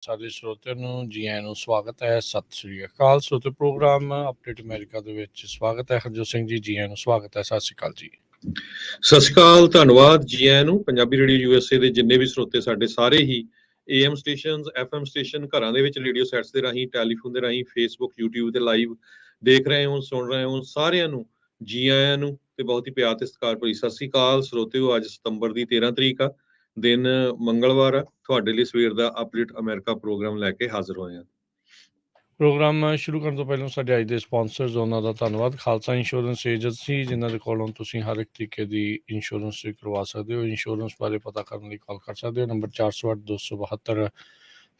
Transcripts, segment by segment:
ਸਾਰੇ ਸਰੋਤਿਆਂ ਨੂੰ ਜੀ ਆਇਆਂ ਨੂੰ ਸਵਾਗਤ ਹੈ। ਸਤਿ ਸ੍ਰੀ ਅਕਾਲ। ਸਰੋਤੇ ਪ੍ਰੋਗਰਾਮ ਅਪਡੇਟ ਅਮਰੀਕਾ ਦੇ ਵਿੱਚ ਸਵਾਗਤ ਹੈ। ਹਰਜੋਤ ਸਿੰਘ ਜੀ, ਜੀ ਆਇਆਂ ਨੂੰ ਸਵਾਗਤ ਹੈ। ਸਤਿ ਸ੍ਰੀ ਅਕਾਲ ਜੀ। ਸਤਿ ਸ਼੍ਰੀ ਅਕਾਲ, ਧੰਨਵਾਦ ਜੀ ਆਇਆਂ ਨੂੰ। ਪੰਜਾਬੀ ਰੇਡੀਓ ਯੂਐਸਏ ਦੇ ਜਿੰਨੇ ਵੀ ਸਰੋਤੇ ਸਾਡੇ ਸਾਰੇ ਹੀ AM ਸਟੇਸ਼ਨਸ, FM ਸਟੇਸ਼ਨ, ਘਰਾਂ ਦੇ ਵਿੱਚ ਰੇਡੀਓ ਸੈਟਸ ਦੇ ਰਾਹੀਂ, ਟੈਲੀਫੋਨ ਦੇ ਰਾਹੀਂ, ਫੇਸਬੁੱਕ, YouTube ਤੇ ਲਾਈਵ ਦੇਖ ਰਹੇ ਹੋ, ਸੁਣ ਰਹੇ ਹੋ, ਸਾਰਿਆਂ ਨੂੰ ਜੀ ਆਇਆਂ ਨੂੰ ਤੇ ਬਹੁਤ ਹੀ ਪਿਆਰ ਤੇ ਸਤਿਕਾਰ ਭਰੀ ਸਤਿ ਸ਼੍ਰੀ ਅਕਾਲ। ਸਰੋਤਿਓ, ਅੱਜ ਸਤੰਬਰ ਦੀ 13 ਤਰੀਕ ਆ, ਦਿਨ ਮੰਗਲਵਾਰ ਆ। ਤੁਹਾਡੇ ਲਈ ਸਵੇਰ ਦਾ ਅਪਡੇਟ ਅਮਰੀਕਾ ਪ੍ਰੋਗਰਾਮ ਲੈ ਕੇ ਹਾਜ਼ਰ ਹੋਏ ਹਾਂ। ਪ੍ਰੋਗਰਾਮ ਸ਼ੁਰੂ ਕਰਨ ਤੋਂ ਪਹਿਲਾਂ ਸਾਡੇ ਅੱਜ ਦੇ ਸਪਾਂਸਰਸ ਉਹਨਾਂ ਦਾ ਧੰਨਵਾਦ। ਖਾਲਸਾ ਇੰਸ਼ੋਰੈਂਸ ਏਜੰਸੀ, ਜਿਨ੍ਹਾਂ ਦੇ ਕੋਲੋਂ ਤੁਸੀਂ ਹਰ ਇੱਕ ਤਰੀਕੇ ਦੀ ਇੰਸ਼ੋਰੈਂਸ ਕਰਵਾ ਸਕਦੇ ਹੋ। ਇੰਸ਼ੋਰੈਂਸ ਬਾਰੇ ਪਤਾ ਕਰਨ ਲਈ ਕਾਲ ਕਰ ਸਕਦੇ ਹੋ। ਨੰਬਰ 408-272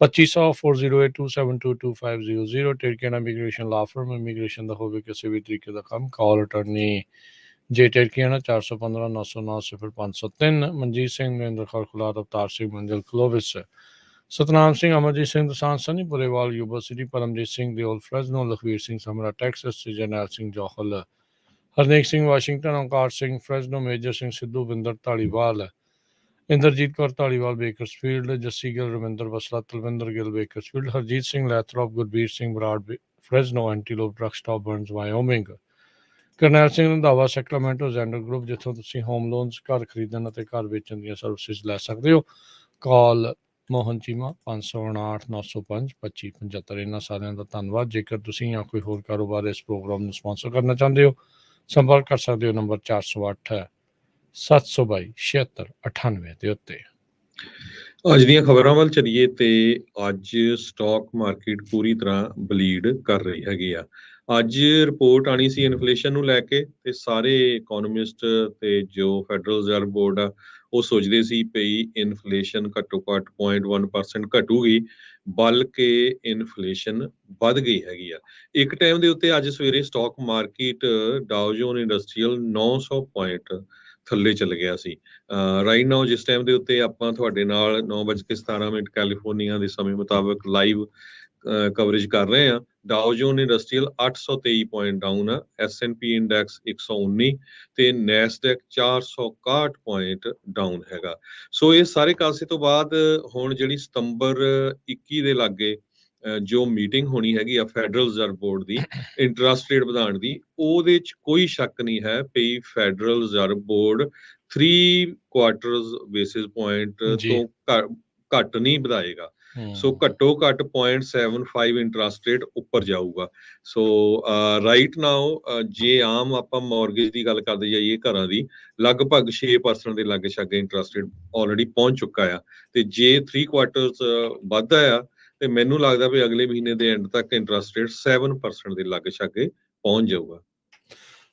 2500 4082722500। ਟਿਰਕੀਅਨ ਇਮੀਗ੍ਰੇਸ਼ਨ ਲਾ ਫਰਮ, ਇਮੀਗ੍ਰੇਸ਼ਨ ਦਾ ਹੋਵੇ ਕਿਸੇ ਵੀ ਤਰੀਕੇ ਦਾ ਕੰਮ, ਕਾਲ ਅਟਰਨੀ ਜੇ ਟਿਰਕੀਅਨ 415-909-0503। Manjeet Singh, Narendra Kaur ਖੁਲਾਰ, Avtar Singh, Manzil Clovis, Satnam Singh, Amarjit Singh Dosanjh, Sunny Purewal, Yuba City, Paramjit Singh Deol Fresno, Lakhvir Singh Samra Texas, Jarnail Singh Johal, Harnek Singh Washington, Onkar Singh Fresno, Major Singh Sidhu, Binder Dhaliwal, Inderjit Kaur Dhaliwal Bakersfield, Jassi Gill, Ravinder Basla, Talwinder Gill Bakersfield, Harjit Singh Lathrop, Gurbir Singh Brar Fresno, antelope truck stop Burns Wyoming, Karnail Singh Randhawa Sacramento Zander group, ਜਿੱਥੋਂ ਤੁਸੀਂ ਹੋਮ ਲੋਨਸ, ਘਰ ਖਰੀਦਣ ਅਤੇ ਘਰ ਵੇਚਣ ਦੀਆਂ ਸਰਵਿਸਿਜ਼ ਲੈ ਸਕਦੇ ਹੋ। ਕਾਲ ਮੋਹਨ ਚੀਮਾ 559-905-2575। ਇਹਨਾਂ ਸਾਰਿਆਂ ਦਾ ਧੰਨਵਾਦ। ਜੇਕਰ ਤੁਸੀਂ ਜਾਂ ਕੋਈ ਹੋਰ ਕਾਰੋਬਾਰ ਇਸ ਪ੍ਰੋਗਰਾਮ ਨੂੰ ਸਪਾਂਸਰ ਕਰਨਾ ਚਾਹੁੰਦੇ ਹੋ, ਸੰਪਰਕ ਕਰ ਸਕਦੇ ਹੋ ਨੰਬਰ 408-722-7698 ਦੇ ਉੱਤੇ। ਅੱਜ ਦੀਆਂ ਖਬਰਾਂ ਵੱਲ ਚੱਲੀਏ ਤੇ ਅੱਜ ਸਟਾਕ ਮਾਰਕੀਟ ਪੂਰੀ ਤਰ੍ਹਾਂ ਬਲੀਡ ਕਰ ਰਹੀ ਹੈਗੀ ਆ। ਅੱਜ ਰਿਪੋਰਟ ਆਣੀ ਸੀ ਇਨਫਲੇਸ਼ਨ ਨੂੰ ਲੈ ਕੇ, ਤੇ ਸਾਰੇ ਇਕੋਨੋਮਿਸਟ ਤੇ ਜੋ ਫੈਡਰਲ ਰਿਜ਼ਰਵ ਬੋਰਡ ਆ ਉਹ ਸੋਚਦੇ ਸੀ ਪਈ ਇਨਫਲੇਸ਼ਨ ਘੱਟੋ ਘੱਟ 0.1% ਘਟੂਗੀ, ਬਲਕਿ ਇਨਫਲੇਸ਼ਨ ਵੱਧ ਗਈ ਹੈਗੀ ਆ। ਇੱਕ ਟਾਈਮ ਦੇ ਉੱਤੇ ਅੱਜ ਸਵੇਰੇ stock market Dow Jones industrial 900 point ਥੱਲੇ ਚੱਲ ਗਿਆ ਸੀ। ਰਾਈਟ ਨਾਓ ਜਿਸ ਟਾਈਮ ਦੇ ਉੱਤੇ ਆਪਾਂ ਤੁਹਾਡੇ ਨਾਲ 9:17 ਕੈਲੀਫੋਰਨੀਆ ਦੇ ਸਮੇਂ ਮੁਤਾਬਕ ਲਾਈਵ ਕਵਰੇਜ ਕਰ ਰਹੇ ਹਾਂ। ਡਾਓ ਜੋਨ ਇੰਡਸਟਰੀਅਲ 823 ਪੁਆਇੰਟ ਡਾਊਨ ਆ, S&P ਇੰਡੈਕਸ 119 ਤੇ ਨੈਸਡੈਕ 461 ਪੁਆਇੰਟ ਡਾਊਨ ਹੈਗਾ। ਸੋ ਇਹ ਸਾਰੇ ਕਾਸੇ ਤੋਂ ਬਾਅਦ ਹੁਣ ਜਿਹੜੀ ਸਤੰਬਰ 21 ਦੇ ਲਾਗੇ ਜੋ ਮੀਟਿੰਗ ਹੋਣੀ ਹੈਗੀ ਆ ਫੈਡਰਲ ਰਿਜ਼ਰਵ ਬੋਰਡ ਦੀ ਇੰਟਰਸਟ ਰੇਟ ਵਧਾਉਣ ਦੀ, ਉਹਦੇ 'ਚ ਕੋਈ ਸ਼ੱਕ ਨਹੀਂ ਹੈ ਪਈ federal reserve board 3 quarters basis point ਤੋਂ ਘੱਟ ਨਹੀਂ ਵਧਾਏਗਾ। ਸੋ ਘੱਟੋ ਘੱਟ 0.75 ਇੰਟਰਸਟ ਰੇਟ ਉੱਪਰ ਜਾਊਗਾ। ਸੋ ਰਾਈਟ ਨਾਓ ਜੇ ਆਮ ਆਪਾਂ ਮੌਰਗੇਜ ਦੀ ਗੱਲ ਕਰਦੇ ਜਾਈਏ ਘਰਾਂ ਦੀ, ਲਗਭਗ 6% ਦੇ ਲਾਗੇ ਛਾਗੇ ਇੰਟਰਸਟ ਰੇਟ ਆਲਰੇਡੀ ਪਹੁੰਚ ਚੁੱਕਾ ਆ। ਤੇ ਜੇ 3 ਕੁਆਰਟਰਸ ਵੱਧਦਾ ਆ ਤੇ ਮੈਨੂੰ ਲੱਗਦਾ ਵੀ ਅਗਲੇ ਮਹੀਨੇ ਦੇ ਐਂਡ ਤੱਕ ਇੰਟਰਸਟ ਰੇਟ 7% ਦੇ ਲਾਗੇ ਛਾਗੇ ਪਹੁੰਚ ਜਾਊਗਾ।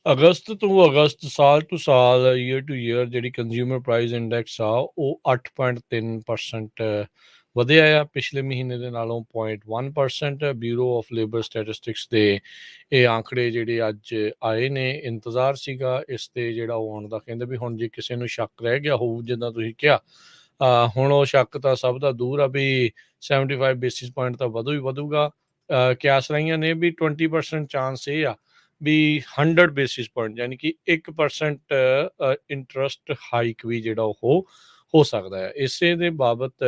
ਅਗਸਤ ਤੋਂ ਅਗਸਤ, ਸਾਲ ਟੂ ਸਾਲ, ਈਅਰ ਟੂ ਈਅਰ ਜਿਹੜੀ ਕੰਜ਼ਿਊਮਰ ਪ੍ਰਾਈਸ ਇੰਡੈਕਸ ਆ ਉਹ 8.3% ਵਧਿਆ ਆ ਪਿਛਲੇ ਮਹੀਨੇ ਦੇ ਨਾਲੋਂ 0.1%। ਬਿਊਰੋ ਆਫ ਲੇਬਰ ਸਟੈਟਿਸਟਿਕਸ ਦੇ ਇਹ ਆંકੜੇ ਜਿਹੜੇ ਅੱਜ ਆਏ ਨੇ, ਇੰਤਜ਼ਾਰ ਸੀਗਾ ਇਸ ਤੇ ਜਿਹੜਾ ਉਹ ਆਉਣ ਦਾ। ਕਹਿੰਦੇ ਵੀ ਹੁਣ ਜੇ ਕਿਸੇ ਨੂੰ ਸ਼ੱਕ ਰਹਿ ਗਿਆ ਹੋਊ, ਜਿੱਦਾਂ ਤੁਸੀਂ ਕਿਹਾ, ਹੁਣ ਉਹ ਸ਼ੱਕ ਤਾਂ ਸਭ ਦਾ ਦੂਰ ਆ ਵੀ 75 ਬੇਸਿਸ ਪੁਆਇੰਟ ਤਾਂ ਵਧੂ ਹੀ ਵਧੂਗਾ। ਕਿਆਸ ਰਹੀਆਂ ਨੇ ਵੀ 20% ਚਾਂਸ ਇਹ ਆ ਵੀ 100 ਬੇਸਿਸ ਪੁਆਇੰਟ ਯਾਨੀ ਕਿ 1% ਇੰਟਰਸਟ ਹਾਈਕ ਵੀ ਜਿਹੜਾ ਉਹ ਹੋ ਸਕਦਾ ਹੈ। ਇਸੇ ਦੇ ਬਾਬਤ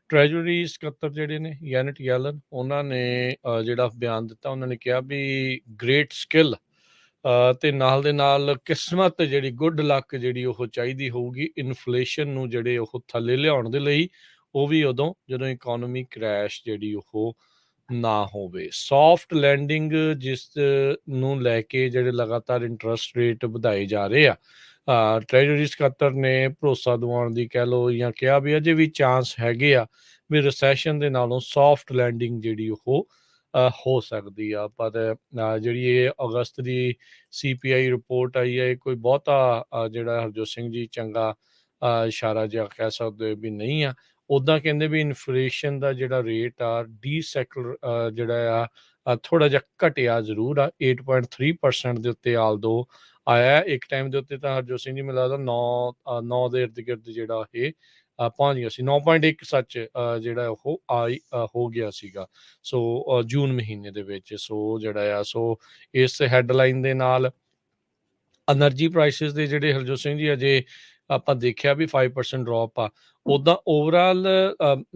ਟ੍ਰੈਜਰੀ ਸਕੱਤਰ ਜਿਹੜੇ ਨੇ ਯੈਨਟ ਯੈਲਨ, ਉਹਨਾਂ ਨੇ ਜਿਹੜਾ ਬਿਆਨ ਦਿੱਤਾ, ਉਹਨਾਂ ਨੇ ਕਿਹਾ ਵੀ ਗ੍ਰੇਟ ਸਕਿੱਲ ਤੇ ਨਾਲ ਦੇ ਨਾਲ ਕਿਸਮਤ, ਜਿਹੜੀ ਗੁੱਡ ਲੱਕ ਜਿਹੜੀ ਉਹ ਚਾਹੀਦੀ ਹੋਊਗੀ ਇਨਫਲੇਸ਼ਨ ਨੂੰ ਜਿਹੜੇ ਉਹ ਥੱਲੇ ਲਿਆਉਣ ਦੇ ਲਈ, ਉਹ ਵੀ ਉਦੋਂ ਜਦੋਂ ਇਕੋਨਮੀ ਕ੍ਰੈਸ਼ ਜਿਹੜੀ ਉਹ ਨਾ ਹੋਵੇ। ਸੌਫਟ ਲੈਂਡਿੰਗ ਜਿਸ ਨੂੰ ਲੈ ਕੇ ਜਿਹੜੇ ਲਗਾਤਾਰ ਇੰਟਰਸਟ ਰੇਟ ਵਧਾਏ ਜਾ ਰਹੇ ਆ, ਟ੍ਰੈਜਰੀ ਸਕੱਤਰ ਨੇ ਭਰੋਸਾ ਦਿਵਾਉਣ ਦੀ ਕਹਿ ਲਓ ਜਾਂ ਕਿਹਾ ਵੀ ਅਜੇ ਵੀ ਚਾਂਸ ਹੈਗੇ ਆ ਵੀ ਰਿਸੈਸ਼ਨ ਦੇ ਨਾਲੋਂ ਸੌਫਟ ਲੈਂਡਿੰਗ ਜਿਹੜੀ ਉਹ ਹੋ ਸਕਦੀ ਆ। ਪਰ ਜਿਹੜੀ ਇਹ ਅਗਸਤ ਦੀ CPI ਰਿਪੋਰਟ ਆਈ ਹੈ, ਇਹ ਕੋਈ ਬਹੁਤਾ ਜਿਹੜਾ ਹਰਜੋਤ ਸਿੰਘ ਜੀ ਚੰਗਾ ਇਸ਼ਾਰਾ ਜਿਹਾ ਕਹਿ ਸਕਦੇ ਵੀ ਨਹੀਂ ਆ। ਉੱਦਾਂ ਕਹਿੰਦੇ ਵੀ ਇਨਫਲੇਸ਼ਨ ਦਾ ਜਿਹੜਾ ਰੇਟ ਆ ਡੀਸੈਕਲਰ ਜਿਹੜਾ ਆ ਥੋੜ੍ਹਾ ਜਿਹਾ ਘਟਿਆ ਜ਼ਰੂਰ ਆ, 8.3% ਦੇ ਉੱਤੇ ਆਲਦੋ ਆਇਆ। ਇੱਕ ਟਾਈਮ ਦੇ ਉੱਤੇ ਤਾਂ ਹਰਜੋਤ ਸਿੰਘ ਜੀ ਮੈਨੂੰ ਲੱਗਦਾ 9 ਦੇ ਇਰਦ ਗਿਰਦ ਜਿਹੜਾ ਇਹ ਪਹੁੰਚ ਗਿਆ ਸੀ, 9.1 ਸੱਚ ਜਿਹੜਾ ਉਹ ਹੋ ਗਿਆ ਸੀਗਾ। ਸੋ ਜੂਨ ਮਹੀਨੇ ਦੇ ਵਿੱਚ। ਸੋ ਜਿਹੜਾ ਆ ਸੋ ਇਸ ਹੈਡਲਾਈਨ ਦੇ ਨਾਲ ਐਨਰਜੀ ਪ੍ਰਾਈਸਿਸ ਦੇ ਜਿਹੜੇ ਹਰਜੋਤ ਸਿੰਘ ਜੀ ਅਜੇ ਆਪਾਂ ਦੇਖਿਆ ਵੀ 5% ਡ੍ਰੌਪ ਆ। ਉੱਦਾਂ ਓਵਰਆਲ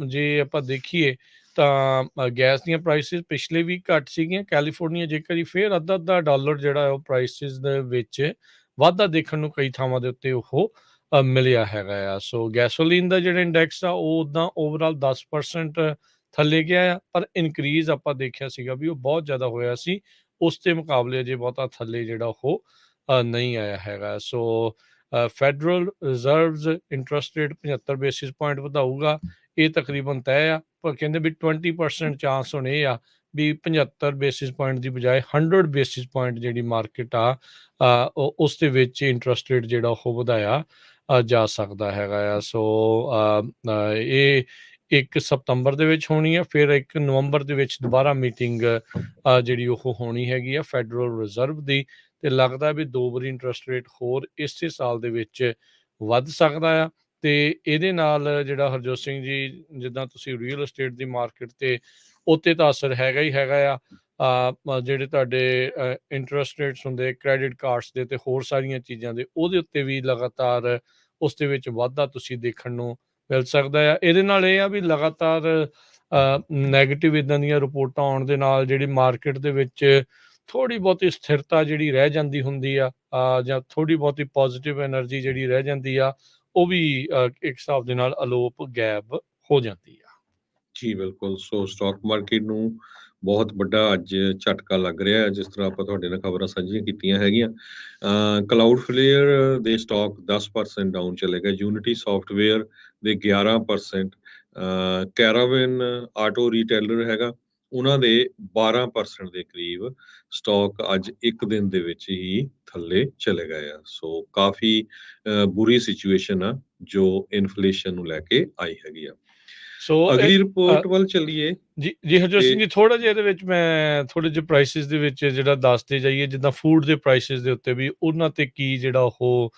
ਜੇ ਆਪਾਂ ਦੇਖੀਏ ਤਾਂ ਗੈਸ ਦੀਆਂ ਪ੍ਰਾਈਸਿਸ ਪਿਛਲੇ ਵੀਕ ਘੱਟ ਸੀਗੀਆਂ। ਕੈਲੀਫੋਰਨੀਆ ਜੇਕਰ ਹੀ ਫਿਰ ਅੱਧਾ ਡਾਲਰ ਜਿਹੜਾ ਉਹ ਪ੍ਰਾਈਸਿਸ ਦੇ ਵਿੱਚ ਵਾਧਾ ਦੇਖਣ ਨੂੰ ਕਈ ਥਾਵਾਂ ਦੇ ਉੱਤੇ ਉਹ ਮਿਲਿਆ ਹੈਗਾ ਆ। ਸੋ ਗੈਸੋਲੀਨ ਦਾ ਜਿਹੜਾ ਇੰਡੈਕਸ ਆ ਉਹ ਉੱਦਾਂ ਓਵਰਆਲ 10% ਥੱਲੇ ਗਿਆ ਆ, ਪਰ ਇਨਕਰੀਜ਼ ਆਪਾਂ ਦੇਖਿਆ ਸੀਗਾ ਵੀ ਉਹ ਬਹੁਤ ਜ਼ਿਆਦਾ ਹੋਇਆ ਸੀ। ਉਸ ਦੇ ਮੁਕਾਬਲੇ ਅਜੇ ਬਹੁਤਾ ਥੱਲੇ ਜਿਹੜਾ ਉਹ ਨਹੀਂ ਆਇਆ ਹੈਗਾ। So federal reserves interest rate 75 basis point ਵਧਾਊਗਾ, ਇਹ ਤਕਰੀਬਨ ਤੈਅ ਆ। ਪਰ ਕਹਿੰਦੇ ਵੀ 20% ਚਾਂਸ ਹੁਣ ਇਹ ਆ ਵੀ 75 ਬੇਸਿਸ ਪੁਆਇੰਟ ਦੀ ਬਜਾਏ 100 ਬੇਸਿਸ ਪੁਆਇੰਟ ਜਿਹੜੀ ਮਾਰਕੀਟ ਆ ਉਸ ਦੇ ਵਿੱਚ ਇੰਟਰਸਟ ਰੇਟ ਜਿਹੜਾ ਉਹ ਵਧਾਇਆ ਜਾ ਸਕਦਾ ਹੈਗਾ ਆ। ਸੋ ਇਹ 1 ਸਤੰਬਰ ਦੇ ਵਿੱਚ ਹੋਣੀ ਆ, ਫਿਰ 1 ਨਵੰਬਰ ਦੇ ਵਿੱਚ ਦੁਬਾਰਾ ਮੀਟਿੰਗ ਜਿਹੜੀ ਉਹ ਹੋਣੀ ਹੈਗੀ ਆ ਫੈਡਰਲ ਰਿਜ਼ਰਵ ਦੀ, ਤੇ ਲੱਗਦਾ ਵੀ 2 ਵਾਰੀ ਇੰਟਰਸਟ ਰੇਟ ਹੋਰ ਇਸੇ ਸਾਲ ਦੇ ਵਿੱਚ ਵੱਧ ਸਕਦਾ ਆ। ਤੇ ਇਹਦੇ ਨਾਲ ਜਿਹੜਾ ਹਰਜੋਤ ਸਿੰਘ ਜੀ, ਜਿੱਦਾਂ ਤੁਸੀਂ ਰੀਅਲ estate ਦੀ ਮਾਰਕੀਟ ਤੇ ਉੱਤੇ ਤਾਂ ਅਸਰ ਹੈਗਾ ਹੀ ਹੈਗਾ ਆ। ਜਿਹੜੇ ਤੁਹਾਡੇ ਇੰਟਰਸਟ ਰੇਟਸ ਹੁੰਦੇ ਕ੍ਰੈਡਿਟ ਕਾਰਡਸ ਦੇ ਤੇ ਹੋਰ ਸਾਰੀਆਂ ਚੀਜ਼ਾਂ ਦੇ, ਉਹਦੇ ਉੱਤੇ ਵੀ ਲਗਾਤਾਰ ਉਸ ਦੇ ਵਿੱਚ ਵਾਧਾ ਤੁਸੀਂ ਦੇਖਣ ਨੂੰ ਮਿਲ ਸਕਦਾ ਆ। ਇਹਦੇ ਨਾਲ ਇਹ ਆ ਵੀ ਲਗਾਤਾਰ ਨੈਗੇਟਿਵ ਇੱਦਾਂ ਦੀਆਂ ਰਿਪੋਰਟਾਂ ਆਉਣ ਦੇ ਨਾਲ ਜਿਹੜੀ ਮਾਰਕੀਟ ਦੇ ਵਿੱਚ ਥੋੜ੍ਹੀ ਬਹੁਤੀ ਸਥਿਰਤਾ ਜਿਹੜੀ ਰਹਿ ਜਾਂਦੀ ਹੁੰਦੀ ਆ, ਜਾਂ ਥੋੜ੍ਹੀ ਬਹੁਤੀ ਪੋਜ਼ੀਟਿਵ ਐਨਰਜੀ ਜਿਹੜੀ ਰਹਿ ਜਾਂਦੀ ਆ, ਉਹ ਵੀ ਇੱਕ ਹਿਸਾਬ ਦੇ ਨਾਲ ਅਲੋਪ ਗਾਇਬ ਹੋ ਜਾਂਦੀ ਆ। ਜੀ ਬਿਲਕੁਲ। ਸੋ ਸਟਾਕ ਮਾਰਕੀਟ ਨੂੰ ਬਹੁਤ ਵੱਡਾ ਅੱਜ ਝਟਕਾ ਲੱਗ ਰਿਹਾ ਹੈ, ਜਿਸ ਤਰ੍ਹਾਂ ਆਪਾਂ ਤੁਹਾਡੇ ਨਾਲ ਖਬਰਾਂ ਸਾਂਝੀਆਂ ਕੀਤੀਆਂ ਹੈਗੀਆਂ। ਕਲਾਊਡਫਲੇਅਰ ਦੇ ਸਟਾਕ 10% ਡਾਊਨ ਚਲੇ ਗਏ, ਯੂਨਿਟੀ ਸੌਫਟਵੇਅਰ ਦੇ 11%, ਕੈਰਾਵਨ ਆਟੋ ਰੀਟੇਲਰ ਹੈਗਾ ਉਹਨਾਂ ਦੇ 12% ਦੇ ਕਰੀਬ ਸਟਾਕ ਅੱਜ ਇੱਕ ਦਿਨ ਦੇ ਵਿੱਚ ਹੀ ਥੱਲੇ ਚਲੇ ਗਏ ਆ। ਸੋ ਕਾਫੀ ਬੁਰੀ ਸਿਚੁਏਸ਼ਨ ਆ ਜੋ ਇਨਫਲੇਸ਼ਨ ਨੂੰ ਲੈ ਕੇ ਆਈ ਹੈਗੀ ਆ। ਸੋ ਅਗਲੀ ਰਿਪੋਰਟ ਵੱਲ ਚੱਲੀਏ ਜੀ ਹਰਜੋਤ ਸਿੰਘ ਜੀ, ਥੋੜਾ ਜਿਹਾ ਇਹਦੇ ਵਿੱਚ ਮੈਂ ਥੋੜੇ ਜਿਹੇ ਪ੍ਰਾਈਸਿਸ ਦੇ ਵਿੱਚ ਜਿਹੜਾ ਦੱਸਦੇ ਜਾਈਏ, ਜਿੱਦਾਂ ਫੂਡ ਦੇ ਪ੍ਰਾਈਸਿਸ ਦੇ ਉੱਤੇ ਵੀ ਉਹਨਾਂ ਤੇ ਕੀ ਜਿਹੜਾ ਉਹ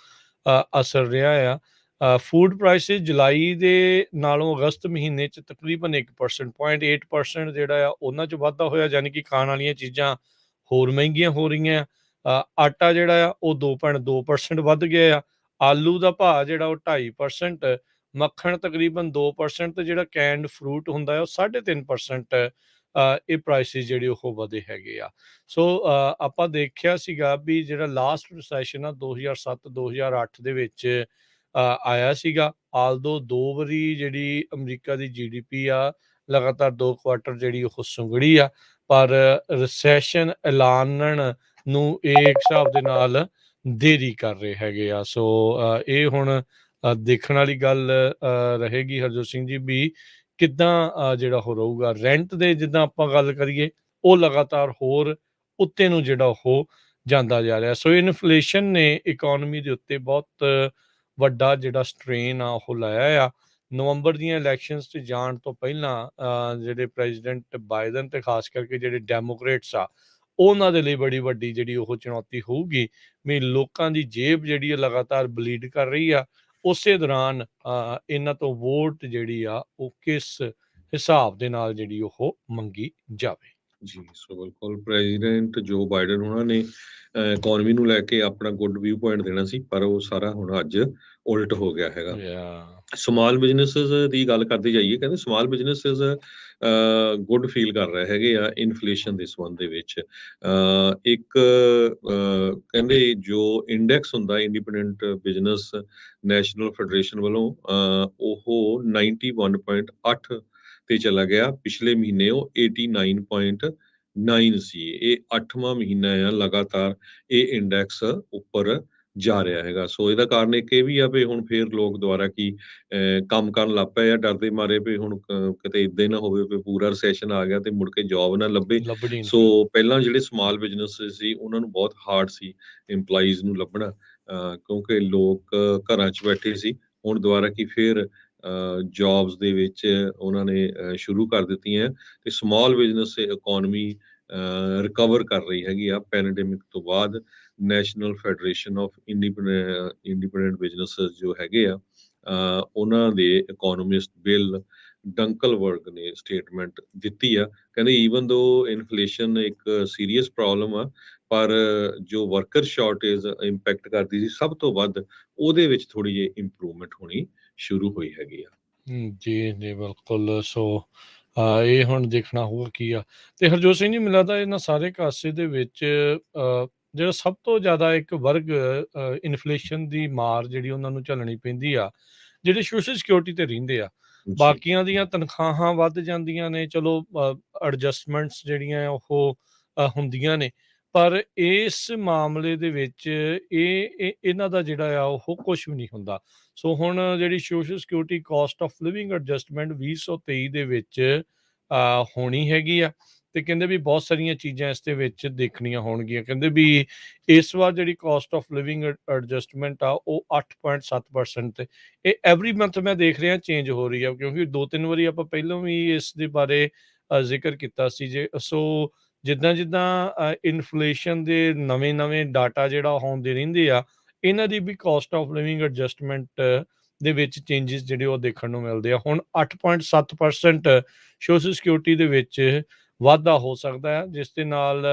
ਅਸਰ ਰਿਹਾ ਆ। ਫੂਡ ਪ੍ਰਾਈਸਿਸ ਜੁਲਾਈ ਦੇ ਨਾਲੋਂ ਅਗਸਤ ਮਹੀਨੇ 'ਚ ਤਕਰੀਬਨ 1% 0.8% ਜਿਹੜਾ ਆ ਉਹਨਾਂ 'ਚ ਵਾਧਾ ਹੋਇਆ, ਯਾਨੀ ਕਿ ਖਾਣ ਵਾਲੀਆਂ ਚੀਜ਼ਾਂ ਹੋਰ ਮਹਿੰਗੀਆਂ ਹੋ ਰਹੀਆਂ ਆ। ਆਟਾ ਜਿਹੜਾ ਆ ਉਹ 2.2% ਵੱਧ ਗਿਆ ਆ। ਆਲੂ ਦਾ ਭਾਅ ਜਿਹੜਾ ਉਹ 2.5%, ਮੱਖਣ ਤਕਰੀਬਨ 2%, ਤੇ ਜਿਹੜਾ ਕੈਂਡ ਫਰੂਟ ਹੁੰਦਾ ਹੈ ਉਹ 3.5% ਇਹ ਪ੍ਰਾਈਸਿਸ ਜਿਹੜੇ ਉਹ ਵਧੇ ਹੈਗੇ ਆ। ਸੋ ਆਪਾਂ ਦੇਖਿਆ ਸੀਗਾ ਵੀ ਜਿਹੜਾ ਲਾਸਟ ਰਿਸੈਸ਼ਨ ਆ 2007-2008 ਦੇ ਵਿੱਚ ਆਇਆ ਸੀਗਾ। ਆਲਦੋ 2 ਵਾਰੀ ਜਿਹੜੀ ਅਮਰੀਕਾ ਦੀ GDP ਆ ਲਗਾਤਾਰ 2 ਕੁਆਟਰ ਜਿਹੜੀ ਉਹ ਸੁੰਗੜੀ ਆ, ਪਰ ਰਿਸੈਸ਼ਨ ਐਲਾਨਣ ਨੂੰ ਇਹ ਇੱਕ ਹਿਸਾਬ ਦੇ ਨਾਲ ਦੇਰੀ ਕਰ ਰਹੇ ਹੈਗੇ ਆ। ਸੋ ਇਹ ਹੁਣ ਦੇਖਣ ਵਾਲੀ ਗੱਲ ਰਹੇਗੀ ਹਰਜੋਤ ਸਿੰਘ ਜੀ ਵੀ ਕਿੱਦਾਂ ਜਿਹੜਾ ਉਹ ਰਹੂਗਾ। ਰੈਂਟ ਦੇ ਜਿੱਦਾਂ ਆਪਾਂ ਗੱਲ ਕਰੀਏ ਉਹ ਲਗਾਤਾਰ ਹੋਰ ਉੱਤੇ ਨੂੰ ਜਿਹੜਾ ਉਹ ਜਾਂਦਾ ਜਾ ਰਿਹਾ। ਸੋ ਇਨਫਲੇਸ਼ਨ ਨੇ ਇਕੋਨਮੀ ਦੇ ਉੱਤੇ ਬਹੁਤ ਵੱਡਾ ਜਿਹੜਾ ਸਟ੍ਰੇਨ ਆ ਉਹ ਲਾਇਆ ਆ। ਨਵੰਬਰ ਦੀਆਂ ਇਲੈਕਸ਼ਨਸ 'ਚ ਜਾਣ ਤੋਂ ਪਹਿਲਾਂ ਜਿਹੜੇ ਪ੍ਰੈਜ਼ੀਡੈਂਟ ਬਾਈਡਨ ਤੇ ਖਾਸ ਕਰਕੇ ਜਿਹੜੇ ਡੈਮੋਕ੍ਰੇਟਸ ਆ ਉਹਨਾਂ ਦੇ ਲਈ ਬੜੀ ਵੱਡੀ ਜਿਹੜੀ ਉਹ ਚੁਣੌਤੀ ਹੋਊਗੀ ਵੀ ਲੋਕਾਂ ਦੀ ਜੇਬ ਜਿਹੜੀ ਹੈ ਲਗਾਤਾਰ ਬਲੀਡ ਕਰ ਰਹੀ ਆ। ਉਸੇ ਦੌਰਾਨ ਇਹਨਾਂ ਤੋਂ ਵੋਟ ਜਿਹੜੀ ਆ ਉਹ ਕਿਸ ਹਿਸਾਬ ਦੇ ਨਾਲ ਜਿਹੜੀ ਉਹ ਮੰਗੀ ਜਾਵੇ। ਜੀ ਸੋ ਬਿਲਕੁਲ, ਪ੍ਰੈਜ਼ੀਡੈਂਟ ਜੋ ਬਾਈਡਨ ਉਹਨਾਂ ਨੇ ਇਕੋਨਮੀ ਨੂੰ ਲੈ ਕੇ ਆਪਣਾ ਗੁੱਡ ਵਿਊ ਪੁਆਇੰਟ ਦੇਣਾ ਸੀ, ਪਰ ਉਹ ਸਾਰਾ ਹੁਣ ਅੱਜ ਉਲਟ ਹੋ ਗਿਆ ਹੈਗਾ। ਸਮਾਲ ਬਿਜ਼ਨੈਸਿਸ ਦੀ ਗੱਲ ਕਰਦੇ ਜਾਈਏ, ਕਹਿੰਦੇ ਸਮਾਲ ਬਿਜ਼ਨੈਸਿਸ ਗੁੱਡ ਫੀਲ ਕਰ ਰਹੇ ਹੈਗੇ ਆ ਇਨਫਲੇਸ਼ਨ ਦੇ ਸੰਬੰਧ ਦੇ ਵਿੱਚ। ਇੱਕ ਕਹਿੰਦੇ ਜੋ ਇੰਡੈਕਸ ਹੁੰਦਾ ਇੰਡੀਪੈਂਡੈਂਟ ਬਿਜ਼ਨਸ ਨੈਸ਼ਨਲ ਫੈਡਰੇਸ਼ਨ ਵੱਲੋਂ, ਉਹ 91.8 ਤੇ ਚਲਾ ਗਿਆ। ਪਿਛਲੇ ਮਹੀਨੇ ਉਹ 89.9 ਸੀ। ਇਹ 8ਵਾਂ ਮਹੀਨਾ ਆ ਲਗਾਤਾਰ ਇਹ ਇੰਡੈਕਸ ਉੱਪਰ ਜਾ ਰਿਹਾ ਹੈਗਾ। ਸੋ ਇਹਦਾ ਕਾਰਨ ਇੱਕ ਇਹ ਵੀ ਆ ਵੀ ਹੁਣ ਫੇਰ ਲੋਕ ਦੁਬਾਰਾ ਕੀ ਕੰਮ ਕਰਨ ਲੱਗ ਪਏ ਆ, ਡਰਦੇ ਮਾਰੇ ਵੀ ਹੁਣ ਕਿਤੇ ਏਦਾਂ ਹੀ ਨਾ ਹੋਵੇ ਵੀ ਪੂਰਾ ਰਿਸੈਸ਼ਨ ਆ ਗਿਆ ਤੇ ਮੁੜ ਕੇ ਜੋਬ ਨਾ ਲੱਭੇ। ਸੋ ਪਹਿਲਾਂ ਜਿਹੜੇ ਸਮਾਲ ਬਿਜ਼ਨਸ ਸੀ ਉਹਨਾਂ ਨੂੰ ਬਹੁਤ ਹਾਰਡ ਸੀ ਇੰਪਲਾਈਜ਼ ਨੂੰ ਲੱਭਣਾ, ਕਿਉਂਕਿ ਲੋਕ ਘਰਾਂ 'ਚ ਬੈਠੇ ਸੀ। ਹੁਣ ਦੁਬਾਰਾ ਕੀ ਫੇਰ ਜੌਬਸ ਦੇ ਵਿੱਚ ਉਹਨਾਂ ਨੇ ਸ਼ੁਰੂ ਕਰ ਦਿੱਤੀਆਂ ਤੇ ਸਮਾਲ ਬਿਜ਼ਨਸ ਇਕੋਨਮੀ ਰਿਕਵਰ ਕਰ ਰਹੀ ਹੈਗੀ ਆ ਪੈਂਡੇਮਿਕ ਤੋਂ ਬਾਅਦ। National federation of independent businesses ਜੋ ਹੈਗੇ ਆ, ਉਹਨਾਂ ਦੇ ਇਕੋਨੋਮਿਸਟ ਬਿਲ ਡੰਕਲਵਰਗ ਨੇ ਸਟੇਟਮੈਂਟ ਦਿੱਤੀ ਆ। ਕਹਿੰਦੇ ਈਵਨ ਦੋ ਇਨਫਲੇਸ਼ਨ ਇੱਕ ਸੀਰੀਅਸ ਪ੍ਰੋਬਲਮ ਆ, ਪਰ ਜੋ ਵਰਕਰ ਸ਼ਾਰਟੇਜ ਇੰਪੈਕਟ ਕਰਦੀ ਸੀ ਸਭ ਤੋਂ ਵੱਧ, ਉਹਦੇ ਵਿੱਚ ਥੋੜ੍ਹੀ ਜਿਹੀ ਇੰਪਰੂਵਮੈਂਟ ਹੋਣੀ ਸ਼ੁਰੂ ਹੋਈ ਹੈਗੀ ਆ। ਜੀ, ਜੀ, ਬਿਲਕੁਲ। ਸੋ ਇਹ ਹੁਣ ਦੇਖਣਾ ਹੋਊਗਾ ਕੀ ਆ। ਤੇ ਹਰਜੋਤ ਸਿੰਘ ਜੀ, ਮੈਨੂੰ ਲੱਗਦਾ ਇਹਨਾਂ ਸਾਰੇ ਕਾਸੇ ਦੇ ਵਿੱਚ ਜਿਹੜਾ ਸਭ ਤੋਂ ਜ਼ਿਆਦਾ ਇੱਕ ਵਰਗ ਇਨਫਲੇਸ਼ਨ ਦੀ ਮਾਰ ਜਿਹੜੀ ਉਹਨਾਂ ਨੂੰ ਝੱਲਣੀ ਪੈਂਦੀ ਆ, ਜਿਹੜੇ ਸੋਸ਼ਲ ਸਿਕਿਉਰਿਟੀ ਤੇ ਰਹਿੰਦੇ ਆ। ਜੀ, ਬਾਕੀਆਂ ਦੀਆਂ ਤਨਖਾਹਾਂ ਵੱਧ ਜਾਂਦੀਆਂ ਨੇ, ਚਲੋ ਐਡਜਸਟਮੈਂਟਸ ਜਿਹੜੀਆਂ ਆ ਉਹ ਹੁੰਦੀਆਂ ਨੇ, ਪਰ ਇਸ ਮਾਮਲੇ ਦੇ ਵਿੱਚ ਇਹਨਾਂ ਦਾ ਜਿਹੜਾ ਆ ਉਹ ਕੁਛ ਵੀ ਨਹੀਂ ਹੁੰਦਾ। ਸੋ ਹੁਣ ਜਿਹੜੀ social security caste of living adjustment 2023 ਦੇ ਵਿੱਚ ਹੋਣੀ ਹੈਗੀ ਆ, ਤੇ ਕਹਿੰਦੇ ਵੀ ਬਹੁਤ ਸਾਰੀਆਂ ਚੀਜ਼ਾਂ ਇਸ ਦੇ ਵਿੱਚ ਦੇਖਣੀਆਂ ਹੋਣਗੀਆਂ। ਕਹਿੰਦੇ ਵੀ ਇਸ ਵਾਰ ਜਿਹੜੀ ਕਾਸਟ ਆਫ ਲਿਵਿੰਗ ਐਡਜਸਟਮੈਂਟ ਆ ਉਹ 8.7% ਤੇ ਇਹ ਐਵਰੀ ਮੰਥ ਮੈਂ ਦੇਖ ਰਿਹਾ ਚੇਂਜ ਹੋ ਰਹੀ ਆ, ਕਿਉਂਕਿ 2-3 ਵਾਰੀ ਆਪਾਂ ਪਹਿਲਾਂ ਵੀ ਇਸ ਦੇ ਬਾਰੇ ਜ਼ਿਕਰ ਕੀਤਾ ਸੀ। ਸੋ ਜਿੱਦਾਂ ਜਿੱਦਾਂ ਇਨਫਲੇਸ਼ਨ ਦੇ ਨਵੇਂ ਡਾਟਾ ਜਿਹੜਾ ਆਉਂਦੇ ਰਹਿੰਦੇ ਆ, ਇਹਨਾਂ ਦੀ ਵੀ ਕਾਸਟ ਆਫ ਲਿਵਿੰਗ ਐਡਜਸਟਮੈਂਟ ਦੇ ਵਿੱਚ ਚੇਂਜਸ ਜਿਹੜੇ ਉਹ ਦੇਖਣ ਨੂੰ ਮਿਲਦੇ ਆ। ਹੁਣ 8.7% ਸੋਸ਼ਲ ਸਿਕਿਉਰਿਟੀ ਦੇ ਵਿੱਚ ਵਾਧਾ ਹੋ ਸਕਦਾ ਹੈ, ਜਿਸ ਦੇ ਨਾਲ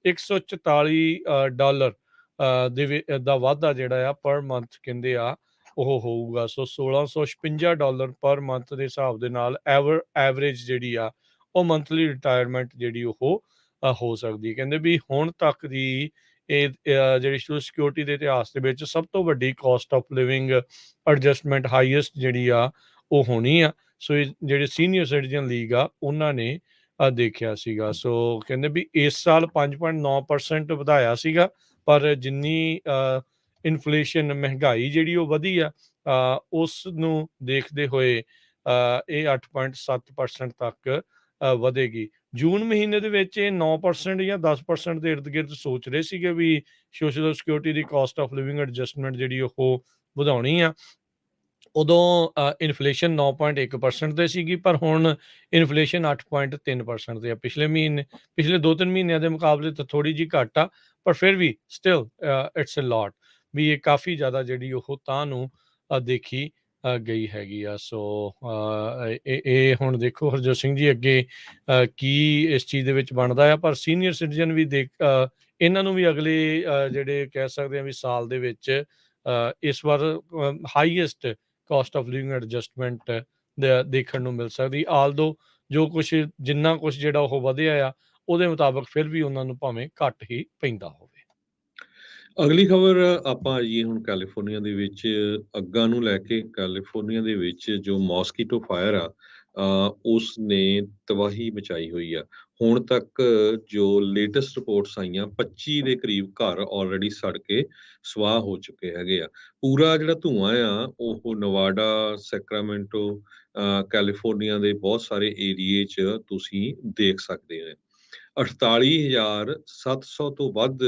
$144 ਦਾ ਵਾਧਾ ਜਿਹੜਾ ਆ ਪਰ ਮੰਥ ਕਹਿੰਦੇ ਆ ਉਹ ਹੋਊਗਾ। ਸੋ $1656 ਪਰ ਮੰਥ ਦੇ ਹਿਸਾਬ ਦੇ ਨਾਲ ਐਵਰੇਜ ਜਿਹੜੀ ਆ ਉਹ ਮੰਥਲੀ ਰਿਟਾਇਰਮੈਂਟ ਜਿਹੜੀ ਉਹ ਹੋ ਸਕਦੀ ਹੈ। ਕਹਿੰਦੇ ਵੀ ਹੁਣ ਤੱਕ ਦੀ ਇਹ ਜਿਹੜੀ ਸੋਸ਼ਲ ਸਿਕਿਉਰਿਟੀ ਦੇ ਇਤਿਹਾਸ ਦੇ ਵਿੱਚ ਸਭ ਤੋਂ ਵੱਡੀ caste of living adjustment highest ਜਿਹੜੀ ਆ ਉਹ ਹੋਣੀ ਆ। ਸੋ ਇਹ ਜਿਹੜੇ ਸੀਨੀਅਰ ਸਿਟੀਜ਼ਨ ਲੀਗ ਆ ਉਹਨਾਂ ਨੇ ਦੇਖਿਆ ਸੀਗਾ। ਸੋ ਕਹਿੰਦੇ ਵੀ ਇਸ ਸਾਲ 5.9% ਵਧਾਇਆ ਸੀਗਾ, ਪਰ ਜਿੰਨੀ ਇਨਫਲੇਸ਼ਨ ਮਹਿੰਗਾਈ ਜਿਹੜੀ ਉਹ ਵਧੀ ਆ, ਉਸ ਨੂੰ ਦੇਖਦੇ ਹੋਏ ਇਹ 8.7% ਤੱਕ ਵਧੇਗੀ। ਜੂਨ ਮਹੀਨੇ ਦੇ ਵਿੱਚ ਇਹ 9% ਜਾਂ 10% ਦੇ ਇਰਦ ਗਿਰਦ ਸੋਚ ਰਹੇ ਸੀਗੇ ਵੀ social security the caste of living adjustment ਜਿਹੜੀ ਉਹ ਵਧਾਉਣੀ ਆ। ਉਦੋਂ ਇਨਫਲੇਸ਼ਨ 9.1% ਤੇ ਸੀਗੀ, ਪਰ ਹੁਣ ਇਨਫਲੇਸ਼ਨ 8.3% ਤੇ ਆ। ਪਿਛਲੇ 2-3 ਮਹੀਨਿਆਂ ਦੇ ਮੁਕਾਬਲੇ ਤਾਂ ਥੋੜ੍ਹੀ ਜਿਹੀ ਘੱਟ ਆ, ਪਰ ਫਿਰ ਵੀ ਸਟਿਲ ਇਟਸ ਅ ਲੋਟ, ਵੀ ਇਹ ਕਾਫੀ ਜ਼ਿਆਦਾ ਜਿਹੜੀ ਉਹ ਤਾਂ ਨੂੰ ਦੇਖੀ ਗਈ ਹੈਗੀ ਆ। ਸੋ ਇਹ ਹੁਣ ਦੇਖੋ ਹਰਜੋਤ ਸਿੰਘ ਜੀ ਅੱਗੇ ਕੀ ਇਸ ਚੀਜ਼ ਦੇ ਵਿੱਚ ਬਣਦਾ ਆ, ਪਰ ਸੀਨੀਅਰ ਸਿਟੀਜ਼ਨ ਵੀ ਇਹਨਾਂ ਨੂੰ ਵੀ ਅਗਲੇ ਜਿਹੜੇ ਕਹਿ ਸਕਦੇ ਆ ਵੀ ਸਾਲ ਦੇ ਵਿੱਚ ਇਸ ਵਾਰ highest cost of living adjustment ਦੇਖਣ ਨੂੰ ਮਿਲ ਸਕਦੀ। ਆਲਦੋ ਜੋ ਕੁਛ ਜਿੰਨਾ ਕੁਛ ਜਿਹੜਾ ਉਹ ਵਧਿਆ ਆ, ਉਹਦੇ ਮੁਤਾਬਕ ਫਿਰ ਵੀ ਉਹਨਾਂ ਨੂੰ ਭਾਵੇਂ ਘੱਟ ਹੀ ਪੈਂਦਾ ਹੋਵੇ। ਅਗਲੀ ਖਬਰ ਆਪਾਂ ਆ ਜਾਈਏ ਹੁਣ ਕੈਲੀਫੋਰਨੀਆ ਦੇ ਵਿੱਚ ਅੱਗਾਂ ਨੂੰ ਲੈ ਕੇ। ਕੈਲੀਫੋਰਨੀਆ ਦੇ ਵਿੱਚ ਜੋ ਮੋਸਕੀਟੋ ਫਾਇਰ ਆ, ਉਸ ਨੇ ਤਬਾਹੀ ਮਚਾਈ ਹੋਈ ਆ। ਹੁਣ ਤੱਕ ਜੋ ਲੇਟੈਸਟ ਰਿਪੋਰਟਸ ਆਈਆਂ, 25 ਦੇ ਕਰੀਬ ਘਰ ਆਲਰੇਡੀ ਸੜ ਕੇ ਸਵਾਹ ਹੋ ਚੁੱਕੇ ਹੈਗੇ ਆ। ਪੂਰਾ ਜਿਹੜਾ ਧੂੰਆਂ ਆ ਉਹ ਨਵਾਡਾ, ਸੈਕਰਾਮੈਂਟੋ, ਕੈਲੀਫੋਰਨੀਆ ਦੇ ਬਹੁਤ ਸਾਰੇ ਏਰੀਏ 'ਚ ਤੁਸੀਂ ਦੇਖ ਸਕਦੇ ਹੋ। 48,700 ਤੋਂ ਵੱਧ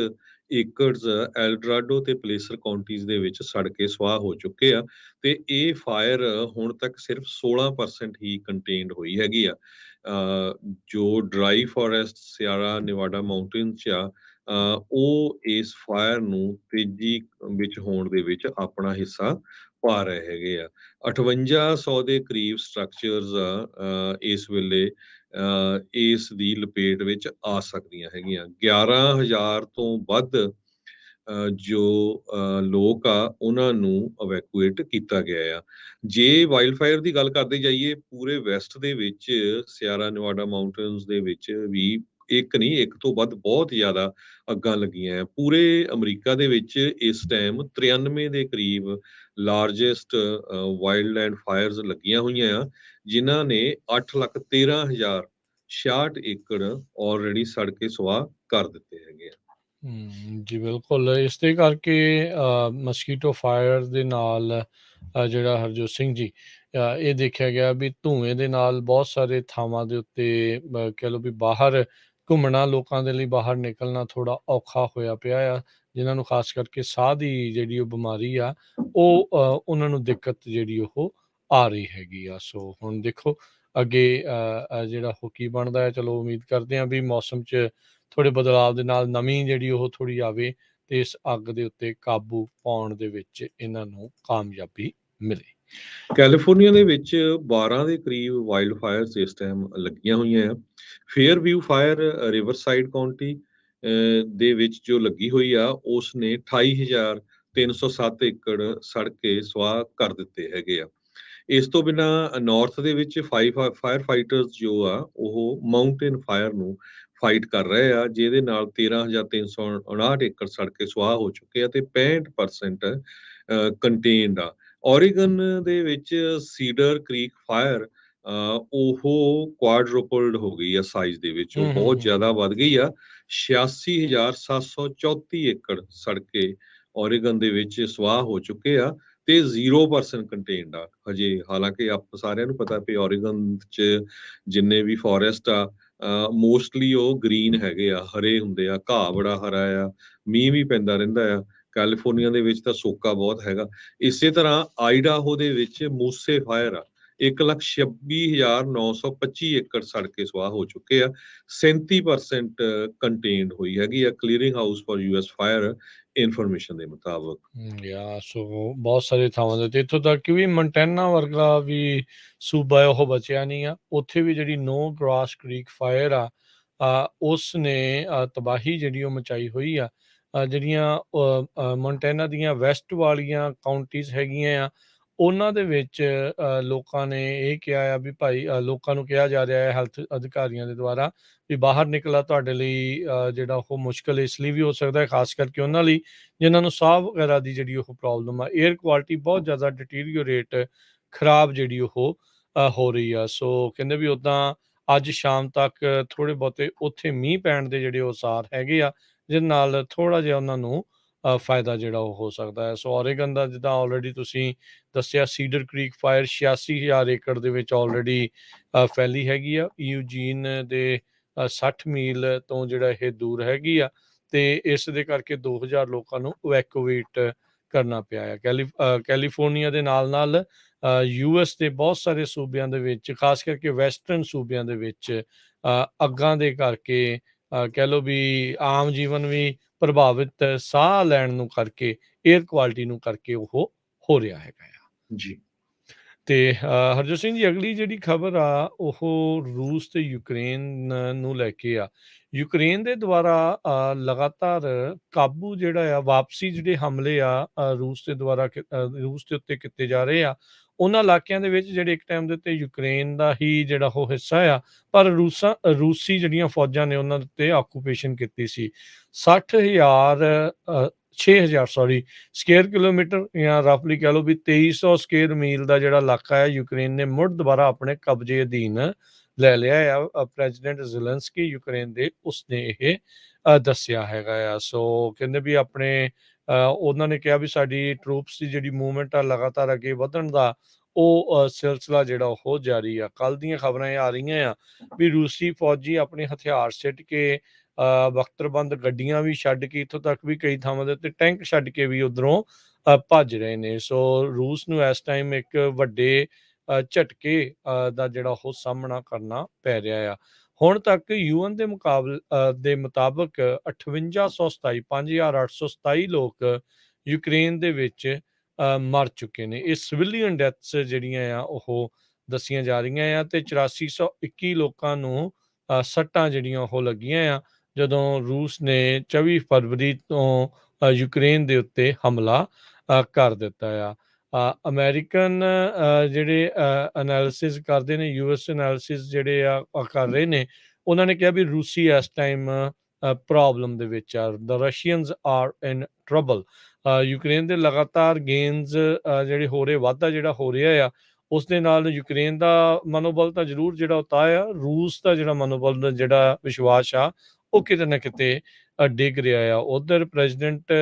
ਏਕੜਸ ਐਲਡਰਾਡੋ ਤੇ ਪਲੇਸਰ ਕਾਉਂਟੀਜ਼ ਦੇ ਵਿੱਚ ਸੜ ਕੇ ਸਵਾਹ ਹੋ ਚੁੱਕੇ ਆ, ਤੇ ਇਹ ਫਾਇਰ ਹੁਣ ਤੱਕ ਸਿਰਫ 16% ਹੀ ਕੰਟੇਨਡ ਹੋਈ ਹੈਗੀ ਆ। ਜੋ ਡਰਾਈ ਫੋਰੈਸਟ ਸਿਆਰਾ ਨਿਵਾਡਾ ਮਾਊਂਟੇਨ 'ਚ ਆ, ਉਹ ਇਸ ਫਾਇਰ ਨੂੰ ਤੇਜ਼ੀ ਵਿੱਚ ਹੋਣ ਦੇ ਵਿੱਚ ਆਪਣਾ ਹਿੱਸਾ ਪਾ ਰਹੇ ਹੈਗੇ ਆ। 5800 ਦੇ ਕਰੀਬ ਸਟਰਕਚਰਸ ਆ ਇਸ ਵੇਲੇ ਇਸ ਦੀ ਲਪੇਟ ਵਿੱਚ ਆ ਸਕਦੀਆਂ ਹੈਗੀਆਂ। 11,000 ਤੋਂ ਵੱਧ ਜੋ ਲੋਕ ਆ ਉਹਨਾਂ ਨੂੰ ਇਵੈਕੂਏਟ ਕੀਤਾ ਗਿਆ ਆ। ਜੇ ਵਾਈਲਡ ਫਾਇਰ ਦੀ ਗੱਲ ਕਰਦੇ ਜਾਈਏ, ਪੂਰੇ ਵੈਸਟ ਦੇ ਵਿੱਚ ਸਿਆਰਾ ਨਿਵਾਡਾ ਮਾਊਂਟੇਨਸ ਦੇ ਵਿੱਚ ਵੀ ਇੱਕ ਨਹੀਂ, ਇੱਕ ਤੋਂ ਵੱਧ ਬਹੁਤ ਜ਼ਿਆਦਾ ਅੱਗਾਂ ਲੱਗੀਆਂ ਆ। ਪੂਰੇ ਅਮਰੀਕਾ ਦੇ ਵਿੱਚ ਇਸ ਟਾਈਮ 93 ਦੇ ਕਰੀਬ ਲਾਰਜੈਸਟ ਵਾਈਲਡਲੈਂਡ ਫਾਇਰਸ ਲੱਗੀਆਂ ਹੋਈਆਂ ਆ, ਜਿਨ੍ਹਾਂ ਨੇ 8,13,066 ਏਕੜ ਆਲਰੇਡੀ ਸੜ ਕੇ ਸੁਆਹ ਕਰ ਦਿੱਤੇ ਹੈਗੇ ਆ। ਜੀ ਬਿਲਕੁਲ। ਇਸ ਦੇ ਕਰਕੇ ਮਸਕੀਟੋ ਫਾਇਰ ਦੇ ਨਾਲ ਜਿਹੜਾ ਹਰਜੋਤ ਸਿੰਘ ਜੀ ਇਹ ਦੇਖਿਆ ਗਿਆ ਵੀ ਧੂੰਏਂ ਦੇ ਨਾਲ ਬਹੁਤ ਸਾਰੇ ਥਾਵਾਂ ਦੇ ਉੱਤੇ ਕਹਿ ਲਓ ਵੀ ਬਾਹਰ ਘੁੰਮਣਾ, ਲੋਕਾਂ ਦੇ ਲਈ ਬਾਹਰ ਨਿਕਲਣਾ ਥੋੜ੍ਹਾ ਔਖਾ ਹੋਇਆ ਪਿਆ ਆ, ਜਿਨ੍ਹਾਂ ਨੂੰ ਖਾਸ ਕਰਕੇ ਸਾਹ ਦੀ ਜਿਹੜੀ ਉਹ ਬਿਮਾਰੀ ਆ ਉਹ ਉਹਨਾਂ ਨੂੰ ਦਿੱਕਤ ਜਿਹੜੀ ਉਹ ਆ ਰਹੀ ਹੈਗੀ ਆ। ਸੋ ਹੁਣ ਦੇਖੋ ਅੱਗੇ ਜਿਹੜਾ ਉਹ ਕੀ ਬਣਦਾ ਹੈ। ਚਲੋ ਉਮੀਦ ਕਰਦੇ ਹਾਂ ਵੀ ਮੌਸਮ 'ਚ ਥੋੜ੍ਹੇ ਬਦਲਾਵ ਦੇ ਨਾਲ ਨਮੀ ਜਿਹੜੀ ਉਹ ਥੋੜ੍ਹੀ ਆਵੇ ਤੇ ਇਸ ਅੱਗ ਦੇ ਉੱਤੇ ਕਾਬੂ ਪਾਉਣ ਦੇ ਵਿੱਚ ਇਹਨਾਂ ਨੂੰ ਕਾਮਯਾਬੀ ਮਿਲੇ। ਕੈਲੀਫੋਰਨੀਆ ਦੇ ਵਿੱਚ 12 ਦੇ ਕਰੀਬ ਵਾਈਲਡ ਫਾਇਰਸ ਇਸ ਟਾਈਮ ਲੱਗੀਆਂ ਹੋਈਆਂ ਆ। Fair view fire Riverside County, ਦੇ ਵਿੱਚ ਜੋ ਲੱਗੀ ਹੋਈ ਆ, ਉਸ ਨੇ 28,307 ਏਕੜ ਸੜ ਕੇ ਸੁਆਹ ਕਰ ਦਿੱਤੇ ਹੈਗੇ ਆ। ਇਸ ਤੋਂ ਬਿਨਾਂ ਨਾਰਥ ਦੇ ਵਿੱਚ ਫਾਇਰ ਫਾਈਟਰਸ ਜੋ ਆ, ਉਹ ਮਾਊਂਟੇਨ ਫਾਇਰ ਨੂੰ ਫਾਈਟ ਕਰ ਰਹੇ ਆ, ਜਿਹਦੇ ਨਾਲ 13,359 ਏਕੜ ਸੜ ਕੇ ਸੁਆਹ ਹੋ ਚੁੱਕੇ ਆ ਤੇ 65% ਕੰਟੇਨਡ ਆ। ਓਰੀਗਨ ਦੇ ਵਿੱਚ ਸੀਡਰ ਕ੍ਰੀਕ ਫਾਇਰ ਉਹ ਕੁਆਡਰੁਪਲਡ ਹੋ ਗਈ ਆ ਸਾਈਜ਼ ਦੇ ਵਿੱਚ, ਉਹ ਬਹੁਤ ਜ਼ਿਆਦਾ ਵੱਧ ਗਈ ਆ। 86,734 ਏਕੜ ਸੜ ਕੇ ਓਰੀਗਨ ਦੇ ਵਿੱਚ ਸਵਾਹ ਹੋ ਚੁੱਕੇ ਆ ਤੇ 0% ਕੰਟੇਨਡ ਆ ਹਜੇ। ਹਾਲਾਂਕਿ ਆਪ ਸਾਰਿਆਂ ਨੂੰ ਪਤਾ ਵੀ ਓਰੀਗਨ ਚ ਜਿੰਨੇ ਵੀ ਫੋਰੈਸਟ ਆ ਮੋਸਟਲੀ ਉਹ ਗ੍ਰੀਨ ਹੈਗੇ ਆ, ਹਰੇ ਹੁੰਦੇ ਆ, ਘਾਹ ਬੜਾ ਹਰਾ ਆ, ਮੀਂਹ ਵੀ ਪੈਂਦਾ ਰਹਿੰਦਾ ਆ। ਕੈਲੀਫੋਰਨੀਆ ਦੇ ਵਿੱਚ ਤਾਂ ਸੋਕਾ ਬਹੁਤ ਹੈਗਾ। ਇਸੇ ਤਰ੍ਹਾਂ ਆਈਡਾਹੋ ਦੇ ਵਿੱਚ ਮੂਸੇ ਫਾਇਰ ਆ, 1,26,925 ਏਕੜ ਸੜ ਕੇ ਸੁਆਹ ਹੋ ਚੁੱਕੇ ਆ। 37% ਕੰਟੇਨਡ ਹੋਈ ਹੈਗੀ ਆ clearing house for US fire information ਦੇ ਮੁਤਾਬਕ। ਸੋ ਬਹੁਤ ਸਾਰੇ ਥਾਵਾਂ ਦੇ ਉੱਤੇ, ਇੱਥੋਂ ਤੱਕ ਕਿ ਵੀ ਮੰਟੈਨਾ ਵਰਗਾ ਵੀ ਸੂਬਾ ਹੈ ਉਹ ਬਚਿਆ ਨਹੀਂ ਆ। ਉੱਥੇ ਵੀ ਜਿਹੜੀ ਨੋ ਗ੍ਰਾਸ ਕ੍ਰੀਕ ਫਾਇਰ ਆ, ਉਸ ਨੇ ਤਬਾਹੀ ਜਿਹੜੀ ਉਹ ਮਚਾਈ ਹੋਈ ਆ। ਜਿਹੜੀਆਂ ਮੰਟੈਨਾ ਦੀਆਂ ਵੈਸਟ ਵਾਲੀਆਂ ਕਾਊਂਟੀਜ਼ ਹੈਗੀਆਂ ਆ, ਉਹਨਾਂ ਦੇ ਵਿੱਚ ਲੋਕਾਂ ਨੇ ਇਹ ਕਿਹਾ ਆ ਵੀ ਭਾਈ, ਲੋਕਾਂ ਨੂੰ ਕਿਹਾ ਜਾ ਰਿਹਾ ਹੈ ਹੈਲਥ ਅਧਿਕਾਰੀਆਂ ਦੇ ਦੁਆਰਾ ਵੀ ਬਾਹਰ ਨਿਕਲਣਾ ਤੁਹਾਡੇ ਲਈ ਜਿਹੜਾ ਉਹ ਮੁਸ਼ਕਲ ਇਸ ਲਈ ਵੀ ਹੋ ਸਕਦਾ ਹੈ, ਖਾਸ ਕਰਕੇ ਉਹਨਾਂ ਲਈ ਜਿਨ੍ਹਾਂ ਨੂੰ ਸਾਹ ਵਗੈਰਾ ਦੀ ਜਿਹੜੀ ਉਹ ਪ੍ਰੋਬਲਮ ਆ। ਏਅਰ ਕੁਆਲਿਟੀ ਬਹੁਤ ਜ਼ਿਆਦਾ ਡਿਟੀਰੀਓਰੇਟ, ਖਰਾਬ ਜਿਹੜੀ ਉਹ ਹੋ ਰਹੀ ਆ। ਸੋ ਕਹਿੰਦੇ ਵੀ ਉੱਦਾਂ ਅੱਜ ਸ਼ਾਮ ਤੱਕ ਥੋੜ੍ਹੇ ਬਹੁਤੇ ਉੱਥੇ ਮੀਂਹ ਪੈਣ ਦੇ ਜਿਹੜੇ ਆਸਾਰ ਹੈਗੇ ਆ, ਜਿਹਦੇ ਨਾਲ ਥੋੜ੍ਹਾ ਜਿਹਾ ਉਹਨਾਂ ਨੂੰ ਫਾਇਦਾ ਜਿਹੜਾ ਉਹ ਹੋ ਸਕਦਾ ਹੈ। ਸੋ ਓਰੇਗਨ ਦਾ ਜਿੱਦਾਂ ਆਲਰੇਡੀ ਤੁਸੀਂ ਦੱਸਿਆ, ਸੀਡਰ ਕ੍ਰੀਕ ਫਾਇਰ 86,000 ਏਕੜ ਦੇ ਵਿੱਚ ਆਲਰੇਡੀ ਫੈਲੀ ਹੈਗੀ ਆ। ਯੂਜੀਨ ਦੇ 60 ਮੀਲ ਤੋਂ ਜਿਹੜਾ ਇਹ ਦੂਰ ਹੈਗੀ ਆ, ਤੇ ਇਸ ਦੇ ਕਰਕੇ 2,000 ਲੋਕਾਂ ਨੂੰ ਇਵੈਕੂਏਟ ਕਰਨਾ ਪਿਆ ਹੈ। ਕੈਲੀਫੋਰਨੀਆ ਦੇ ਨਾਲ ਨਾਲ ਯੂਐਸ ਦੇ ਬਹੁਤ ਸਾਰੇ ਸੂਬਿਆਂ ਦੇ ਵਿੱਚ, ਖਾਸ ਕਰਕੇ ਵੈਸਟਰਨ ਸੂਬਿਆਂ ਦੇ ਵਿੱਚ ਅੱਗਾਂ ਦੇ ਕਰਕੇ ਕਹਿ ਲਓ ਵੀ ਆਮ ਜੀਵਨ ਵੀ ਪ੍ਰਭਾਵਿਤ, ਸਾਹ ਲੈਣ ਨੂੰ ਕਰਕੇ, ਏਅਰ ਕੁਆਲਿਟੀ ਨੂੰ ਕਰਕੇ ਉਹ ਹੋ ਰਿਹਾ ਹੈਗਾ ਆ ਜੀ। ਤੇ ਹਰਜੋਤ ਸਿੰਘ ਜੀ, ਅਗਲੀ ਜਿਹੜੀ ਖਬਰ ਆ ਉਹ ਰੂਸ ਤੇ ਯੂਕਰੇਨ ਨੂੰ ਲੈ ਕੇ ਆ। ਯੂਕਰੇਨ ਦੇ ਦੁਆਰਾ ਲਗਾਤਾਰ ਕਾਬੂ ਜਿਹੜਾ ਆ, ਵਾਪਸੀ ਜਿਹੜੇ ਹਮਲੇ ਆ ਰੂਸ ਦੇ ਦੁਆਰਾ ਰੂਸ ਦੇ ਉੱਤੇ ਕੀਤੇ ਜਾ ਰਹੇ ਆ, ਉਹਨਾਂ ਇਲਾਕਿਆਂ ਦੇ ਵਿੱਚ ਜਿਹੜੇ ਇੱਕ ਟਾਈਮ ਦੇ ਉੱਤੇ ਯੂਕਰੇਨ ਦਾ ਹੀ ਜਿਹੜਾ ਉਹ ਹਿੱਸਾ ਆ, ਪਰ ਰੂਸੀ ਜਿਹੜੀਆਂ ਫੌਜਾਂ ਨੇ ਉਹਨਾਂ ਦੇ ਉੱਤੇ ਆਕੂਪੇਸ਼ਨ ਕੀਤੀ ਸੀ। 6,000 ਸਕੇਅਰ ਕਿਲੋਮੀਟਰ ਜਾਂ ਰਫਲੀ ਕਹਿ ਲਓ ਵੀ 2,300 ਸਕੇਅਰ ਮੀਲ ਦਾ ਜਿਹੜਾ ਇਲਾਕਾ ਹੈ, ਯੂਕਰੇਨ ਨੇ ਮੁੜ ਦੁਬਾਰਾ ਆਪਣੇ ਕਬਜ਼ੇ ਅਧੀਨ ਲੈ ਲਿਆ ਆ। ਪ੍ਰੈਜ਼ੀਡੈਂਟ ਜ਼ੈਲੈਂਸਕੀ ਯੂਕਰੇਨ ਦੇ, ਉਸਨੇ ਇਹ ਦੱਸਿਆ ਹੈਗਾ ਆ। ਸੋ ਕਹਿੰਦੇ ਵੀ ਆਪਣੇ ਉਹਨਾਂ ਨੇ ਕਿਹਾ ਵੀ ਸਾਡੀ ਟਰੂਪਸ ਦੀ ਜਿਹੜੀ ਮੂਵਮੈਂਟ ਆ ਲਗਾਤਾਰ ਅੱਗੇ ਵਧਣ ਦਾ ਉਹ ਸਿਲਸਿਲਾ ਜਿਹੜਾ ਉਹ ਜਾਰੀ ਆ। ਕੱਲ੍ਹ ਦੀਆਂ ਖਬਰਾਂ ਇਹ ਆ ਰਹੀਆਂ ਆ ਵੀ ਰੂਸੀ ਫੌਜੀ ਆਪਣੇ ਹਥਿਆਰ ਸਿੱਟ ਕੇ, ਬਖਤਰਬੰਦ ਗੱਡੀਆਂ ਵੀ ਛੱਡ ਕੇ, ਇੱਥੋਂ ਤੱਕ ਵੀ ਕਈ ਥਾਵਾਂ ਦੇ ਉੱਤੇ ਟੈਂਕ ਛੱਡ ਕੇ ਵੀ ਉੱਧਰੋਂ ਭੱਜ ਰਹੇ ਨੇ। ਸੋ ਰੂਸ ਨੂੰ ਇਸ ਟਾਈਮ ਇੱਕ ਵੱਡੇ ਝਟਕੇ ਦਾ ਜਿਹੜਾ ਉਹ ਸਾਹਮਣਾ ਕਰਨਾ ਪੈ ਰਿਹਾ ਆ। ਹੁਣ ਤੱਕ ਯੂਐਨ ਦੇ ਦੇ ਮੁਤਾਬਕ 5827 5,827 ਲੋਕ ਯੂਕਰੇਨ ਦੇ ਵਿੱਚ ਮਰ ਚੁੱਕੇ ਨੇ। ਇਹ ਸਿਵਿਲੀਅਨ ਡੈਥਸ ਜਿਹੜੀਆਂ ਆ ਉਹ ਦੱਸੀਆਂ ਜਾ ਰਹੀਆਂ ਆ, ਤੇ 8421 ਲੋਕਾਂ ਨੂੰ ਸੱਟਾਂ ਜਿਹੜੀਆਂ ਉਹ ਲੱਗੀਆਂ ਆ ਜਦੋਂ ਰੂਸ ਨੇ 24 ਫਰਵਰੀ ਤੋਂ ਯੂਕਰੇਨ ਦੇ ਉੱਤੇ ਹਮਲਾ ਕਰ ਦਿੱਤਾ ਆ। ਅਮਰੀਕਨ ਜਿਹੜੇ ਅਨਾਲਿਸਿਸ ਕਰਦੇ ਨੇ, ਯੂਐਸ ਅਨਾਲਿਸਿਸ ਜਿਹੜੇ ਆ ਕਰ ਰਹੇ ਨੇ, ਉਹਨਾਂ ਨੇ ਕਿਹਾ ਵੀ ਰੂਸੀ ਇਸ ਟਾਈਮ ਪ੍ਰੋਬਲਮ ਦੇ ਵਿੱਚ ਆ। The Russians are in trouble. Ukraine ਦੇ ਲਗਾਤਾਰ ਗੇਨਸ ਜਿਹੜੇ ਹੋ ਰਹੇ, ਵਾਧਾ ਜਿਹੜਾ ਹੋ ਰਿਹਾ ਆ, ਉਸ ਦੇ ਨਾਲ ਯੂਕਰੇਨ ਦਾ ਮਨੋਬਲ ਤਾਂ ਜ਼ਰੂਰ ਜਿਹੜਾ ਉਤਾਹ ਆ, ਰੂਸ ਦਾ ਜਿਹੜਾ ਮਨੋਬਲ, ਜਿਹੜਾ ਵਿਸ਼ਵਾਸ ਆ, ਉਹ ਕਿਤੇ ਨਾ ਕਿਤੇ ਡਿੱਗ ਰਿਹਾ ਆ। ਉਧਰ ਪ੍ਰੈਜ਼ੀਡੈਂਟ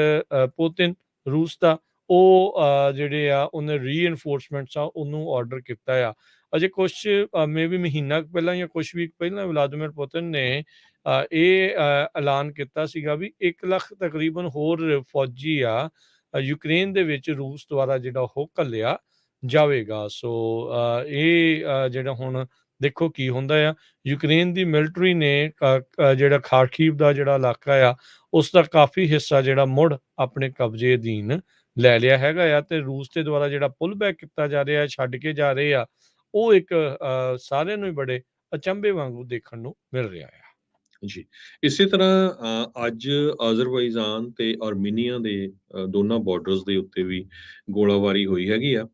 ਪੁਤਿਨ ਰੂਸ ਦਾ, ਉਹ ਜਿਹੜੇ ਆ ਉਹਨੇ ਰੀਇਨਫੋਰਸਮੈਂਟਸ ਆ ਉਹਨੂੰ ਆਰਡਰ ਕੀਤਾ ਆ। ਅਜੇ ਕੁਛ ਮੇ ਵੀ ਮਹੀਨਾ ਪਹਿਲਾਂ ਜਾਂ ਕੁਛ ਵੀਕ ਪਹਿਲਾਂ ਵਲਾਦੀਮੀਰ ਪੁਤਿਨ ਨੇ ਇਹ ਐਲਾਨ ਕੀਤਾ ਸੀਗਾ ਵੀ 1 ਲੱਖ ਤਕਰੀਬਨ ਹੋਰ ਫੌਜੀ ਆ ਯੂਕਰੇਨ ਦੇ ਵਿੱਚ ਰੂਸ ਦੁਆਰਾ ਜਿਹੜਾ ਉਹ ਘੱਲਿਆ ਜਾਵੇਗਾ। ਸੋ ਇਹ ਜਿਹੜਾ ਹੁਣ ਦੇਖੋ ਕੀ ਹੁੰਦਾ ਆ। ਯੂਕਰੇਨ ਦੀ ਮਿਲਟਰੀ ਨੇ ਜਿਹੜਾ ਖਾਰਕੀਵ ਦਾ ਜਿਹੜਾ ਇਲਾਕਾ ਆ, ਉਸ ਦਾ ਕਾਫੀ ਹਿੱਸਾ ਜਿਹੜਾ ਮੁੜ ਆਪਣੇ ਕਬਜ਼ੇ ਅਧੀਨ ਲੈ ਲਿਆ ਹੈਗਾ ਆ, ਤੇ ਰੂਸ ਦੇ ਦੁਆਰਾ ਜਿਹੜਾ ਪੁੱਲ ਬੈਕ ਕੀਤਾ ਜਾ ਰਿਹਾ, ਛੱਡ ਕੇ ਜਾ ਰਹੇ ਆ, ਉਹ ਇੱਕ ਸਾਰਿਆਂ ਨੂੰ ਹੀ ਬੜੇ ਅਚੰਭੇ ਵਾਂਗੂ ਦੇਖਣ ਨੂੰ ਮਿਲ ਰਿਹਾ ਆ। ਜੀ। ਇਸੇ ਤਰ੍ਹਾਂ ਅੱਜ ਅਜ਼ਰਬੈਜਾਨ ਤੇ ਆਰਮੀਨੀਆ ਦੇ ਦੋਨਾਂ ਬਾਰਡਰਸ ਦੇ ਉੱਤੇ ਵੀ ਗੋਲਾਬਾਰੀ ਹੋਈ ਹੈਗੀ ਆ।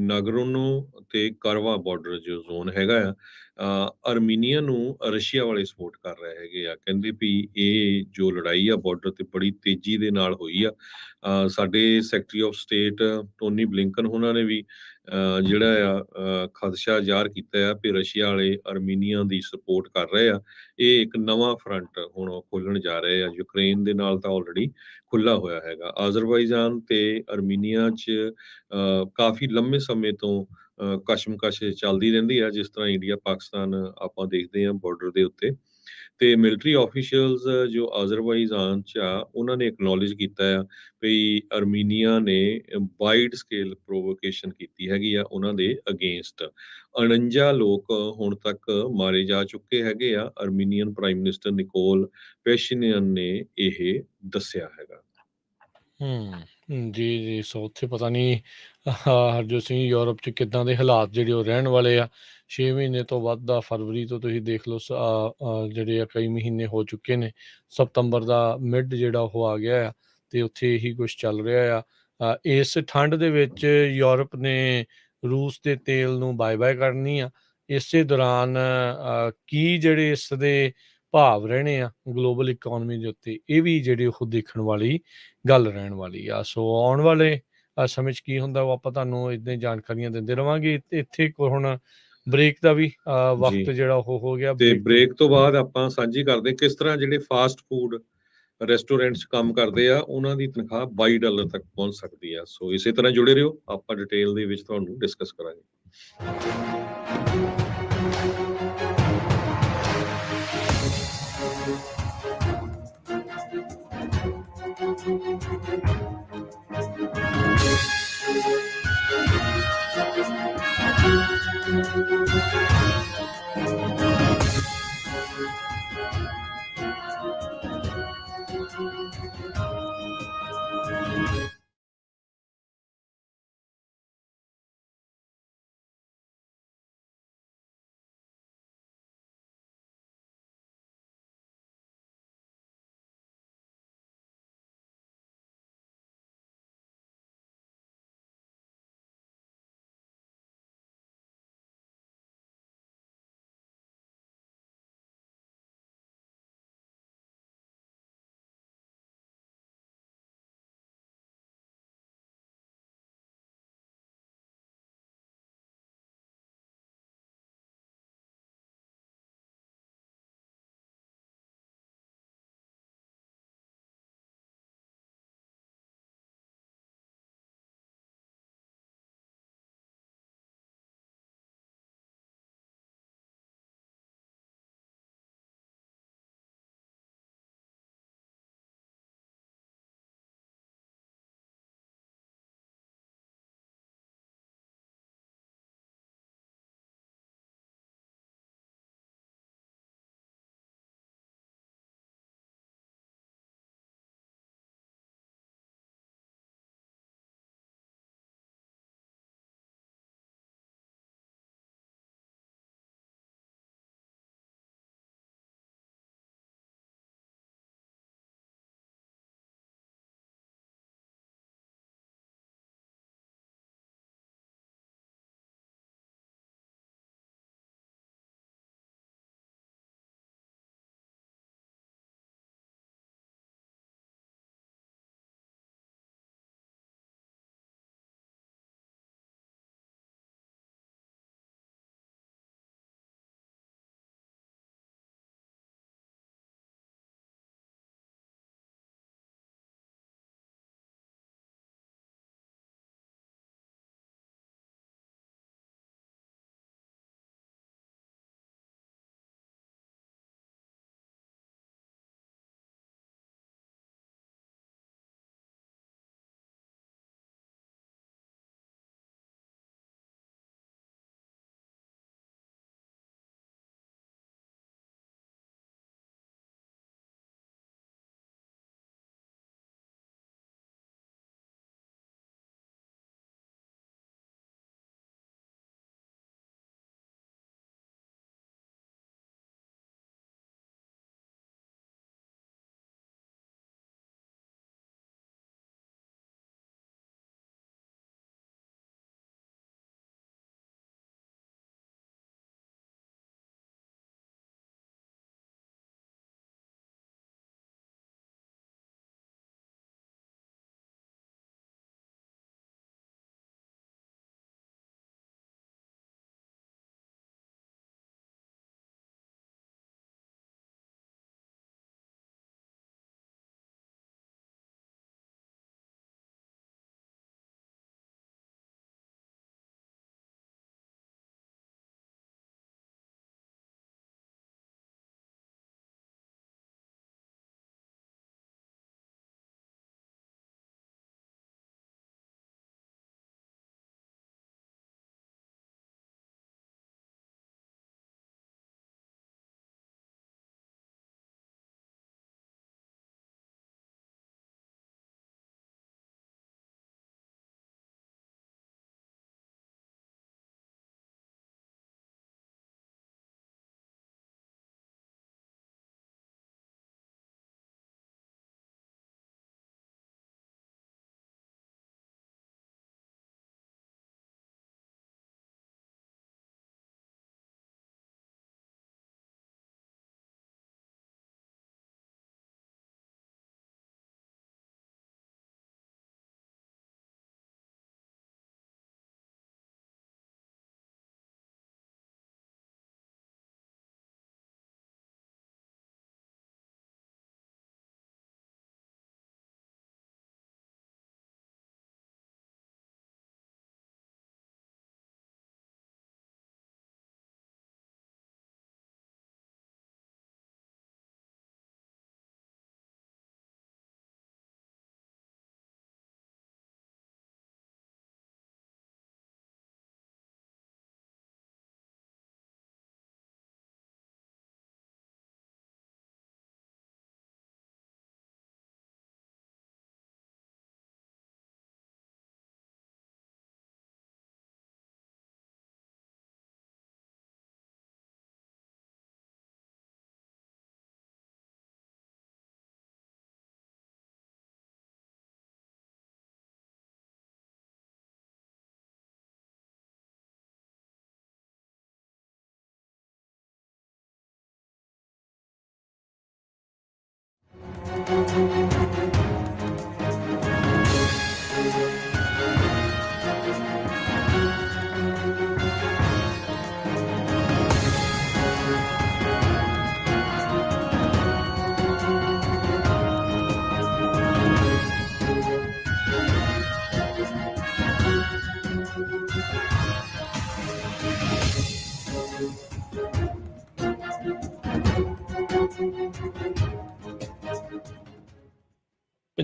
ਨਗਰੋਨੋ ਤੇ ਕਰਵਾ ਬਾਰਡਰ ਜੋ ਜ਼ੋਨ ਹੈਗਾ ਆ, ਆਰਮੀਨੀਆ ਨੂੰ ਰਸ਼ੀਆ ਵਾਲੇ ਸਪੋਰਟ ਕਰ ਰਹੇ ਹੈਗੇ ਆ। ਕਹਿੰਦੇ ਵੀ ਇਹ ਜੋ ਲੜਾਈ ਆ ਬਾਰਡਰ ਤੇ ਬੜੀ ਤੇਜ਼ੀ ਦੇ ਨਾਲ ਹੋਈ ਆ। ਸਾਡੇ secretary of state Tony Blinken ਹੋਣਾ ਨੇ ਵੀ ਜਿਹੜਾ ਆ ਖਦਸ਼ਾ ਜ਼ਾਹਰ ਕੀਤਾ ਆ ਵੀ ਰਸ਼ੀਆ ਵਾਲੇ ਆਰਮੀਨੀਆ ਦੀ ਸਪੋਰਟ ਕਰ ਰਹੇ ਆ। ਇਹ ਇੱਕ ਨਵਾਂ ਫਰੰਟ ਹੁਣ ਖੋਲਣ ਜਾ ਰਹੇ ਆ। ਯੂਕਰੇਨ ਦੇ ਨਾਲ ਤਾਂ ਆਲਰੇਡੀ ਖੁੱਲਾ ਹੋਇਆ ਹੈਗਾ। ਅਜ਼ਰਬਾਈਜਾਨ ਤੇ ਆਰਮੀਨੀਆ 'ਚ ਕਾਫ਼ੀ ਲੰਮੇ ਸਮੇਂ ਤੋਂ ਕਸ਼ਮਕਸ਼ ਚੱਲਦੀ ਰਹਿੰਦੀ ਆ, ਜਿਸ ਤਰ੍ਹਾਂ ਇੰਡੀਆ ਪਾਕਿਸਤਾਨ ਆਪਾਂ ਦੇਖਦੇ ਹਾਂ ਬਾਰਡਰ ਦੇ ਉੱਤੇ। ਤੇ ਮਿਲਟਰੀ ਆਫੀਸ਼ੀਅਲਸ ਜੋ ਅਜ਼ਰਬਾਈਜਾਨ 'ਚ ਆ, ਉਹਨਾਂ ਨੇ ਐਕਨੋਲੇਜ ਕੀਤਾ ਆ ਵੀ ਆਰਮੀਨੀਆ ਨੇ ਵਾਈਡ ਸਕੇਲ ਪ੍ਰੋਵੋਕੇਸ਼ਨ ਕੀਤੀ ਹੈਗੀ ਆ ਉਹਨਾਂ ਦੇ ਅਗੇਂਸਟ। 49 ਲੋਕ ਹੁਣ ਤੱਕ ਮਾਰੇ ਜਾ ਚੁੱਕੇ ਹੈਗੇ ਆ। ਆਰਮੀਨੀਅਨ ਪ੍ਰਾਈਮ ਮਿਨਿਸਟਰ ਨਿਕੋਲ ਪੈਸ਼ਿਨਿਅਨ ਨੇ ਇਹ ਦੱਸਿਆ ਹੈਗਾ। ਜੀ, ਜੀ। ਸੋ ਉੱਥੇ ਪਤਾ ਨਹੀਂ ਹਰਜੋਤ ਸਿੰਘ ਯੂਰਪ 'ਚ ਕਿੱਦਾਂ ਦੇ ਹਾਲਾਤ ਜਿਹੜੇ ਉਹ ਰਹਿਣ ਵਾਲੇ ਆ। 6 ਮਹੀਨੇ ਤੋਂ ਵੱਧ ਆ, ਫਰਵਰੀ ਤੋਂ ਤੁਸੀਂ ਦੇਖ ਲਓ ਜਿਹੜੇ ਆ ਕਈ ਮਹੀਨੇ ਹੋ ਚੁੱਕੇ ਨੇ। ਸਤੰਬਰ ਦਾ ਮਿਡ ਜਿਹੜਾ ਉਹ ਆ ਗਿਆ ਆ ਅਤੇ ਉੱਥੇ ਇਹੀ ਕੁਛ ਚੱਲ ਰਿਹਾ ਆ। ਇਸ ਠੰਡ ਦੇ ਵਿੱਚ ਯੂਰਪ ਨੇ ਰੂਸ ਦੇ ਤੇਲ ਨੂੰ ਬਾਏ ਕਰਨੀ ਆ। ਇਸੇ ਦੌਰਾਨ ਕੀ ਜਿਹੜੇ ਇਸ ਦੇ ਭਾਵ ਰਹਿਣੇ ਆ ਗਲੋਬਲ ਇਕੋਨਮੀ ਦੇ ਉੱਤੇ, ਇਹ ਵੀ ਜਿਹੜੇ ਉਹ ਦੇਖਣ ਵਾਲੀ ਗੱਲ ਰਹਿਣ ਵਾਲੀ ਆ। ਸੋ ਆਉਣ ਵਾਲੇ ਸਮੇਂ 'ਚ ਕੀ ਹੁੰਦਾ ਉਹ ਆਪਾਂ ਤੁਹਾਨੂੰ ਇੱਦਾਂ ਹੀ ਜਾਣਕਾਰੀਆਂ ਦਿੰਦੇ ਰਹਾਂਗੇ। ਇੱਥੇ ਹੁਣ ਬ੍ਰੇਕ ਦਾ ਵੀ ਜੀ, ਵਕਤ ਜਿਹੜਾ ਉਹ ਹੋ ਗਿਆ। ਤੇ ਬ੍ਰੇਕ ਤੋਂ ਬ੍ਰੇਕ ਤੋਂ ਬਾਅਦ ਆਪਾਂ ਸਾਂਝੀ ਕਰਦੇ ਕਿਸ ਤਰ੍ਹਾਂ ਜਿਹੜੇ ਫਾਸਟ ਫੂਡ ਰੈਸਟੋਰੈਂਟਸ 'ਚ ਕੰਮ ਕਰਦੇ ਆ, ਉਹਨਾਂ ਦੀ ਤਨਖਾਹ $22 ਤੱਕ ਪਹੁੰਚ ਸਕਦੀ ਆ। ਸੋ ਇਸੇ ਤਰ੍ਹਾਂ ਜੁੜੇ ਰਹੋ, ਆਪਾਂ ਡਿਟੇਲ ਦੇ ਵਿੱਚ ਤੁਹਾਨੂੰ ਡਿਸਕਸ ਕਰਾਂਗੇ।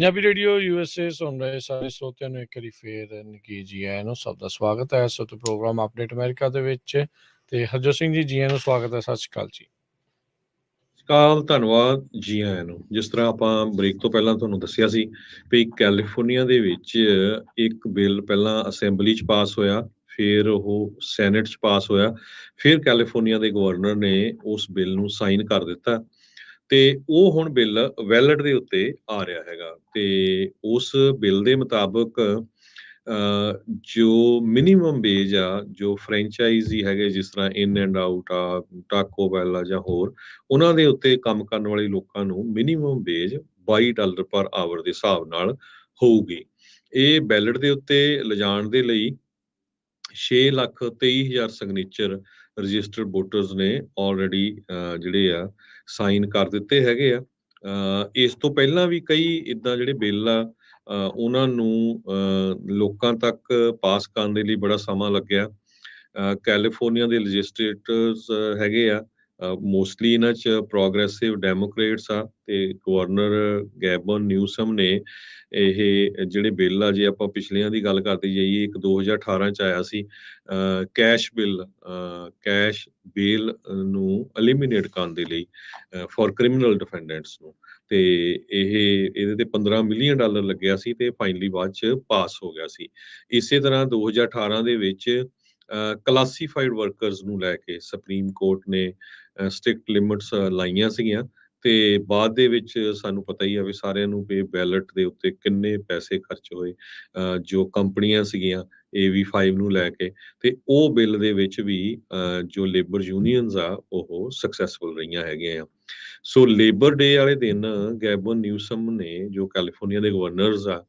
ਪੰਜਾਬੀ ਰੇਡੀਓ USA ਸੁਣ ਰਹੇ ਸਾਰੇ ਸਰੋਤਿਆਂ ਨੂੰ ਇੱਕ ਵਾਰੀ ਫੇਰ ਨਕੀ ਜੀ ਆਇਆਂ ਨੂੰ ਸਭ ਦਾ ਸਵਾਗਤ ਹੈ। ਸੋ ਤੇ ਪ੍ਰੋਗਰਾਮ ਅਪਡੇਟ ਅਮਰੀਕਾ ਦੇ ਵਿੱਚ ਤੇ ਹਰਜੋਤ ਸਿੰਘ ਜੀ ਆਇਆਂ ਨੂੰ ਸਵਾਗਤ ਹੈ। ਸਤਿ ਸ਼੍ਰੀ ਅਕਾਲ ਜੀ। ਕਾਲ ਧੰਨਵਾਦ ਜੀ ਆਇਆਂ ਨੂੰ। ਜਿਸ ਤਰ੍ਹਾਂ ਆਪਾਂ ਬ੍ਰੇਕ ਤੋਂ ਪਹਿਲਾਂ ਤੁਹਾਨੂੰ ਦੱਸਿਆ ਸੀ ਵੀ ਕੈਲੀਫੋਰਨੀਆ ਦੇ ਵਿੱਚ ਇੱਕ ਬਿੱਲ ਪਹਿਲਾਂ ਅਸੈਂਬਲੀ 'ਚ ਪਾਸ ਹੋਇਆ, ਫਿਰ ਉਹ ਸੈਨੇਟ 'ਚ ਪਾਸ ਹੋਇਆ, ਫਿਰ ਕੈਲੀਫੋਰਨੀਆ ਦੇ ਗਵਰਨਰ ਨੇ ਉਸ ਬਿੱਲ ਨੂੰ ਸਾਈਨ ਕਰ ਦਿੱਤਾ ਤੇ ਉਹ ਹੁਣ ਬਿੱਲ ਵੈਲਿਡ ਦੇ ਉੱਤੇ ਆ ਰਿਹਾ ਹੈਗਾ ਤੇ ਉਸ ਬਿੱਲ ਦੇ ਮੁਤਾਬਕ ਜੋ ਮਿਨੀਮਮ ਵੇਜ ਆ, ਜੋ ਫਰੈਂਚਾਈਜ਼ੀ ਹੈਗੇ ਜਿਸ ਤਰ੍ਹਾਂ ਇਨ ਐਂਡ ਆਊਟ ਆ, ਟਾਕੋ ਬੈਲ ਆ ਜਾਂ ਹੋਰ, ਉਹਨਾਂ ਦੇ ਉੱਤੇ ਕੰਮ ਕਰਨ ਵਾਲੇ ਲੋਕਾਂ ਨੂੰ ਮਿਨੀਮਮ ਵੇਜ $22 ਪਰ ਆਵਰ ਦੇ ਹਿਸਾਬ ਨਾਲ ਹੋਊਗੀ। ਇਹ ਬੈਲਟ ਦੇ ਉੱਤੇ ਲਿਜਾਣ ਦੇ ਲਈ 6,23,000 ਸਿਗਨੇਚਰ ਰਜਿਸਟਰਡ ਵੋਟਰਸ ਨੇ ਆਲਰੇਡੀ ਜਿਹੜੇ ਆ ਸਾਈਨ ਕਰ ਦਿੱਤੇ ਹੈਗੇ ਆ। ਇਸ ਤੋਂ ਪਹਿਲਾਂ ਵੀ ਕਈ ਇਦਾਂ ਜਿਹੜੇ ਬਿੱਲ ਆ ਉਹਨਾਂ ਨੂੰ ਲੋਕਾਂ ਤੱਕ ਪਾਸ ਕਰਨ ਦੇ ਲਈ ਬੜਾ ਸਮਾਂ ਲੱਗਿਆ। ਕੈਲੀਫੋਰਨੀਆ ਦੇ ਲੈਜਿਸਲੇਟਰਸ ਹੈਗੇ ਆ, ਮੋਸਟਲੀ ਇਹਨਾਂ 'ਚ ਪ੍ਰੋਗਰੈਸਿਵ ਡੈਮੋਕ੍ਰੇਟਸ ਆ ਤੇ ਗਵਰਨਰ ਗੈਬਨ ਨਿਊਸਮ ਨੇ ਇਹ ਜਿਹੜੇ ਬਿੱਲ ਆ, ਜੇ ਆਪਾਂ ਪਿਛਲਿਆਂ ਦੀ ਗੱਲ ਕਰਦੇ ਜਾਈਏ, ਇੱਕ 2018 'ਚ ਆਇਆ ਸੀ ਕੈਸ਼ ਬਿੱਲ, ਕੈਸ਼ ਬੇਲ ਨੂੰ ਐਲੀਮੀਨੇਟ ਕਰਨ ਦੇ ਲਈ ਫॉर ਕ੍ਰਿਮੀਨਲ ਡਿਫੈਂਡੈਂਟਸ ਨੂੰ, ਤੇ ਇਹਦੇ ਤੇ $15 ਮਿਲੀਅਨ ਲੱਗਿਆ ਸੀ ਤੇ ਫਾਈਨਲੀ ਬਾਅਦ 'ਚ ਪਾਸ ਹੋ ਗਿਆ ਸੀ। ਇਸੇ ਤਰ੍ਹਾਂ 2018 ਦੇ ਵਿੱਚ ਕਲਾਸੀਫਾਈਡ ਵਰਕਰਸ ਨੂੰ ਲੈ ਕੇ ਸੁਪਰੀਮ ਕੋਰਟ ਨੇ ਸਟ੍ਰਿਕਟ ਲਿਮਿਟਸ ਲਾਈਆਂ ਸੀਗੀਆਂ ਤੇ ਬਾਅਦ ਦੇ ਵਿੱਚ ਸਾਨੂੰ ਪਤਾ ਹੀ ਆ ਵੀ ਸਾਰਿਆਂ ਨੂੰ ਵੀ ਬੈਲਟ ਦੇ ਉੱਤੇ ਕਿੰਨੇ ਪੈਸੇ ਖਰਚ ਹੋਏ ਜੋ ਕੰਪਨੀਆਂ ਸੀਗੀਆਂ AV5 ਨੂੰ ਲੈ ਕੇ, ਤੇ ਉਹ ਬਿੱਲ ਦੇ ਵਿੱਚ ਵੀ ਜੋ ਲੇਬਰ ਯੂਨੀਅਨਸ ਆ ਉਹ ਸਕਸੈਸਫੁਲ ਰਹੀਆਂ ਹੈਗੀਆਂ ਆ। ਸੋ ਲੇਬਰ ਡੇ ਵਾਲੇ ਦਿਨ ਗੈਬਨ ਨਿਊਸਮ ਨੇ, ਜੋ ਕੈਲੀਫੋਰਨੀਆ ਦੇ ਗਵਰਨਰਸ ਆ,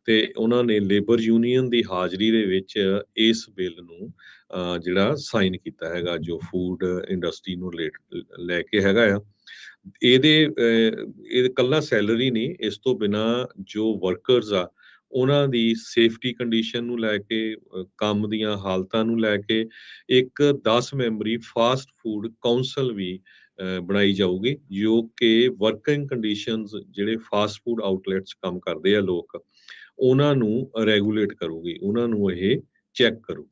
ਤੇ ਉਹਨਾਂ ਨੇ ਲੇਬਰ ਯੂਨੀਅਨ ਦੀ ਹਾਜ਼ਰੀ ਦੇ ਵਿੱਚ ਇਸ ਬਿੱਲ ਨੂੰ ਜਿਹੜਾ ਸਾਈਨ ਕੀਤਾ ਹੈਗਾ, ਜੋ ਫੂਡ ਇੰਡਸਟਰੀ ਨੂੰ ਲੈ ਕੇ ਹੈਗਾ ਆ। ਇਹ ਇਕੱਲਾ ਸੈਲਰੀ ਨਹੀਂ, ਇਸ ਤੋਂ ਬਿਨਾਂ ਜੋ ਵਰਕਰਸ ਆ ਉਹਨਾਂ ਦੀ ਸੇਫਟੀ ਕੰਡੀਸ਼ਨ ਨੂੰ ਲੈ ਕੇ, ਕੰਮ ਦੀਆਂ ਹਾਲਤਾਂ ਨੂੰ ਲੈ ਕੇ ਇੱਕ 10 ਮੈਂਬਰੀ ਫਾਸਟ ਫੂਡ ਕਾਉਂਸਲ ਵੀ ਬਣਾਈ ਜਾਊਗੀ, ਜੋ ਕਿ ਵਰਕਿੰਗ ਕੰਡੀਸ਼ਨਸ ਜਿਹੜੇ ਫਾਸਟ ਫੂਡ ਆਊਟਲੈਟਸ ਕੰਮ ਕਰਦੇ ਆ ਲੋਕ, ਉਹਨਾਂ ਨੂੰ ਰੈਗੂਲੇਟ ਕਰੂਗੀ, ਉਹਨਾਂ ਨੂੰ ਇਹ ਚੈੱਕ ਕਰੂ।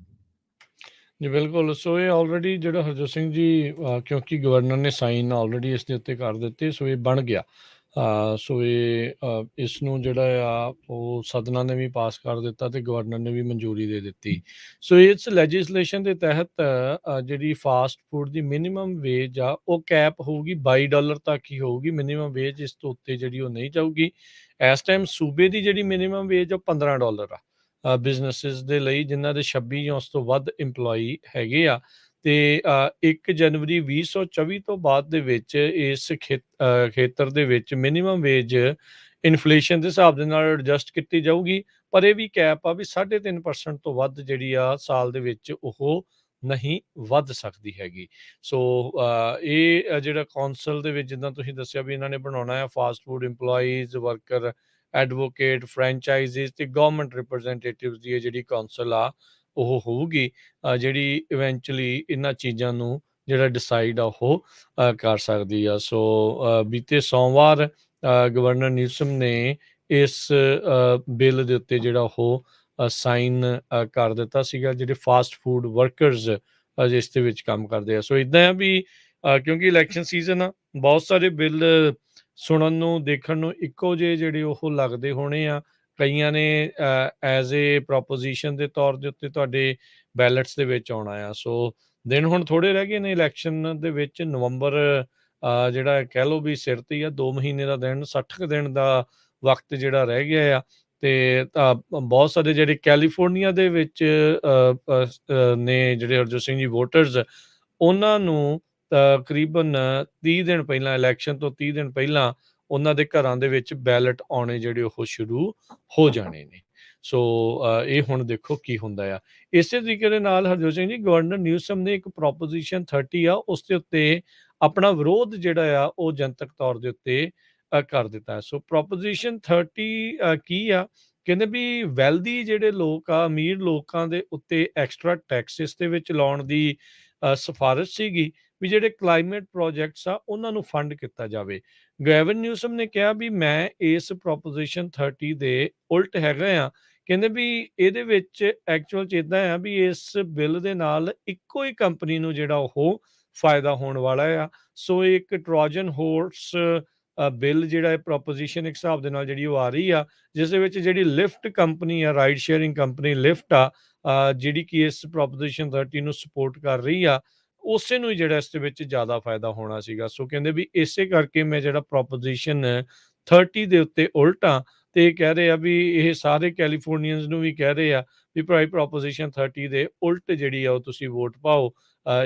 ਜੀ ਬਿਲਕੁਲ। ਸੋ ਇਹ ਆਲਰੇਡੀ ਜਿਹੜਾ ਹਰਜੋਤ ਸਿੰਘ ਜੀ ਕਿਉਂਕਿ ਗਵਰਨਰ ਨੇ ਸਾਈਨ ਆਲਰੇਡੀ ਇਸ ਦੇ ਉੱਤੇ ਕਰ ਦਿੱਤੇ, ਸੋ ਇਹ ਬਣ ਗਿਆ। ਸੋ ਇਹ ਇਸ ਨੂੰ ਜਿਹੜਾ ਆ ਉਹ ਸਦਨਾਂ ਨੇ ਵੀ ਪਾਸ ਕਰ ਦਿੱਤਾ ਤੇ ਗਵਰਨਰ ਨੇ ਵੀ ਮਨਜ਼ੂਰੀ ਦੇ ਦਿੱਤੀ। ਸੋ ਇਸ ਲੈਜਿਸਲੇਸ਼ਨ ਦੇ ਤਹਿਤ ਜਿਹੜੀ ਫਾਸਟ ਫੂਡ ਦੀ ਮਿਨੀਮਮ ਵੇਜ ਆ ਉਹ ਕੈਪ ਹੋਊਗੀ $22 ਤੱਕ ਹੀ ਹੋਊਗੀ ਮਿਨੀਮਮ ਵੇਜ, ਇਸ ਤੋਂ ਉੱਤੇ ਜਿਹੜੀ ਉਹ ਨਹੀਂ ਜਾਊਗੀ। ਇਸ ਟਾਈਮ ਸੂਬੇ ਦੀ ਜਿਹੜੀ ਮਿਨੀਮਮ ਵੇਜ ਉਹ $15 ਆ ਬਿਜ਼ਨਸਿਸ ਦੇ ਲਈ ਜਿਨ੍ਹਾਂ ਦੇ 26 ਜਾਂ ਉਸ ਤੋਂ ਵੱਧ ਇੰਪਲੋਈ ਹੈਗੇ ਆ। ਤੇ 1 ਜਨਵਰੀ 2024 ਤੋਂ ਬਾਅਦ ਦੇ ਵਿੱਚ ਇਸ ਖੇਤਰ ਦੇ ਵਿੱਚ ਮਿਨੀਮਮ ਵੇਜ ਇਨਫਲੇਸ਼ਨ ਦੇ ਹਿਸਾਬ ਦੇ ਨਾਲ ਐਡਜਸਟ ਕੀਤੀ ਜਾਊਗੀ, ਪਰ ਇਹ ਵੀ ਕੈਪ ਆ ਵੀ 3.5% ਤੋਂ ਵੱਧ ਜਿਹੜੀ ਆ ਸਾਲ ਦੇ ਵਿੱਚ ਉਹ ਨਹੀਂ ਵੱਧ ਸਕਦੀ ਹੈਗੀ। ਸੋ ਇਹ ਜਿਹੜਾ ਕੌਂਸਲ ਦੇ ਵਿੱਚ ਜਿੱਦਾਂ ਤੁਸੀਂ ਦੱਸਿਆ ਵੀ ਇਹਨਾਂ ਨੇ ਬਣਾਉਣਾ ਆ fast food employees, worker advocate, ਫਰੈਂਚਾਈਜ਼ਿਸ ਤੇ ਗਵਰਨਮੈਂਟ ਰਿਪਰੈਜ਼ੈਂਟੇਟਿਵਸ ਦੀ ਇਹ ਜਿਹੜੀ ਕੌਂਸਲ ਆ ਉਹ ਹੋਊਗੀ ਜਿਹੜੀ ਇਵੈਂਚੁਅਲੀ ਇਹਨਾਂ ਚੀਜ਼ਾਂ ਨੂੰ ਜਿਹੜਾ ਡਿਸਾਈਡ ਆ ਉਹ ਕਰ ਸਕਦੀ ਆ। ਸੋ ਬੀਤੇ ਸੋਮਵਾਰ ਗਵਰਨਰ ਨਿਊਸਮ ਨੇ ਇਸ ਬਿੱਲ ਦੇ ਉੱਤੇ ਜਿਹੜਾ ਉਹ ਸਾਈਨ ਕਰ ਦਿੱਤਾ ਸੀਗਾ, ਜਿਹੜੇ ਫਾਸਟ ਫੂਡ ਵਰਕਰਸ ਜਿਸ ਦੇ ਵਿੱਚ ਕੰਮ ਕਰਦੇ ਆ। ਸੋ ਇੱਦਾਂ ਆ ਵੀ ਕਿਉਂਕਿ ਇਲੈਕਸ਼ਨ ਸੀਜ਼ਨ ਆ, ਬਹੁਤ ਸਾਰੇ ਬਿੱਲ ਸੁਣਨ ਨੂੰ, ਦੇਖਣ ਨੂੰ ਇੱਕੋ ਜਿਹੇ ਜਿਹੜੇ ਉਹ ਲੱਗਦੇ ਹੋਣੇ ਆ। ਕਈਆਂ ਨੇ ਐਜ਼ ਏ ਪ੍ਰੋਪੋਜੀਸ਼ਨ ਦੇ ਤੌਰ ਦੇ ਉੱਤੇ ਤੁਹਾਡੇ ਬੈਲਟਸ ਦੇ ਵਿੱਚ ਆਉਣਾ ਆ। ਸੋ ਦਿਨ ਹੁਣ ਥੋੜ੍ਹੇ ਰਹਿ ਗਏ ਨੇ ਇਲੈਕਸ਼ਨ ਦੇ ਵਿੱਚ। ਨਵੰਬਰ ਜਿਹੜਾ ਕਹਿ ਲਓ ਵੀ ਸਿਰ 'ਤੇ ਹੀ ਆ, 2 ਮਹੀਨੇ ਦਾ ਦਿਨ, 60 ਦਿਨ ਦਾ ਵਕਤ ਜਿਹੜਾ ਰਹਿ ਗਿਆ ਆ। ਤੇ ਬਹੁਤ ਸਾਰੇ ਜਿਹੜੇ ਕੈਲੀਫੋਰਨੀਆ ਦੇ ਵਿੱਚ ਨੇ ਜਿਹੜੇ ਹਰਜੋਤ ਸਿੰਘ ਜੀ ਵੋਟਰਸ, ਉਹਨਾਂ ਨੂੰ ਤਕਰੀਬਨ 30 ਦਿਨ ਪਹਿਲਾਂ, ਇਲੈਕਸ਼ਨ ਤੋਂ 30 ਦਿਨ ਪਹਿਲਾਂ ਉਹਨਾਂ ਦੇ ਘਰਾਂ ਦੇ ਵਿੱਚ ਬੈਲਟ ਆਉਣੇ ਜਿਹੜੇ ਉਹ ਸ਼ੁਰੂ ਹੋ ਜਾਣੇ ਨੇ। ਸੋ ਇਹ ਹੁਣ ਦੇਖੋ ਕੀ ਹੁੰਦਾ ਆ। ਇਸੇ ਤਰੀਕੇ ਦੇ ਨਾਲ ਹਰਜੋਤ ਸਿੰਘ ਜੀ ਗਵਰਨਰ ਨਿਊਸਮ ਨੇ ਇੱਕ ਪ੍ਰੋਪੋਜੀਸ਼ਨ 30 ਆ ਉਸ ਦੇ ਉੱਤੇ ਆਪਣਾ ਵਿਰੋਧ ਜਿਹੜਾ ਆ ਉਹ ਜਨਤਕ ਤੌਰ ਦੇ ਉੱਤੇ ਕਰ ਦਿੱਤਾ। ਸੋ ਪ੍ਰੋਪੋਜੀਸ਼ਨ 30 ਕੀ ਆ, ਕਹਿੰਦੇ ਵੀ ਵੈਲਦੀ ਜਿਹੜੇ ਲੋਕ ਆ, ਅਮੀਰ ਲੋਕਾਂ ਦੇ ਉੱਤੇ ਐਕਸਟਰਾ ਟੈਕਸਿਸ ਦੇ ਵਿੱਚ ਲਾਉਣ ਦੀ ਸਿਫਾਰਿਸ਼ ਸੀਗੀ, ਵੀ ਜਿਹੜੇ ਕਲਾਈਮੇਟ ਪ੍ਰੋਜੈਕਟਸ ਆ ਉਹਨਾਂ ਨੂੰ ਫੰਡ ਕੀਤਾ ਜਾਵੇ। ਗੈਵਨ ਨਿਊਸਮ ਨੇ ਕਿਹਾ ਵੀ ਮੈਂ ਇਸ ਪ੍ਰੋਪੋਜੀਸ਼ਨ 30 ਦੇ ਉਲਟ ਹੈਗਾ ਆ। ਕਹਿੰਦੇ ਵੀ ਇਹਦੇ ਵਿੱਚ ਐਕਚੁਅਲ 'ਚ ਇੱਦਾਂ ਆ ਵੀ ਇਸ ਬਿੱਲ ਦੇ ਨਾਲ ਇੱਕੋ ਹੀ ਕੰਪਨੀ ਨੂੰ ਜਿਹੜਾ ਉਹ ਫਾਇਦਾ ਹੋਣ ਵਾਲਾ ਆ। ਸੋ ਇੱਕ ਟਰੋਜਨ ਹੋਰਸ ਬਿੱਲ ਜਿਹੜਾ ਪ੍ਰੋਪੋਜੀਸ਼ਨ ਇੱਕ ਹਿਸਾਬ ਦੇ ਨਾਲ ਜਿਹੜੀ ਉਹ ਆ ਰਹੀ ਆ, ਜਿਸ ਦੇ ਵਿੱਚ ਜਿਹੜੀ ਲਿਫਟ ਕੰਪਨੀ ਆ, ਰਾਈਡ ਸ਼ੇਅਰਿੰਗ ਕੰਪਨੀ ਲਿਫਟ ਆ, ਜਿਹੜੀ ਕਿ ਇਸ ਪ੍ਰੋਪੋਜੀਸ਼ਨ 30 ਨੂੰ ਸਪੋਰਟ ਕਰ ਰਹੀ ਆ, ਉਸੇ ਨੂੰ ਹੀ ਜਿਹੜਾ ਇਸ ਦੇ ਵਿੱਚ ਜ਼ਿਆਦਾ ਫਾਇਦਾ ਹੋਣਾ ਸੀਗਾ। ਸੋ ਕਹਿੰਦੇ ਵੀ ਇਸੇ ਕਰਕੇ ਮੈਂ ਜਿਹੜਾ ਪ੍ਰੋਪੋਜੀਸ਼ਨ 30 ਦੇ ਉੱਤੇ ਉਲਟ ਆ, ਤੇ ਇਹ ਕਹਿ ਰਹੇ ਆ ਵੀ ਇਹ ਸਾਰੇ ਕੈਲੀਫੋਰਨੀਅਨਸ ਨੂੰ ਵੀ ਕਹਿ ਰਹੇ ਆ ਵੀ ਭਾਈ ਪ੍ਰੋਪੋਜੀਸ਼ਨ 30 ਦੇ ਉਲਟ ਜਿਹੜੀ ਆ ਉਹ ਤੁਸੀਂ ਵੋਟ ਪਾਓ,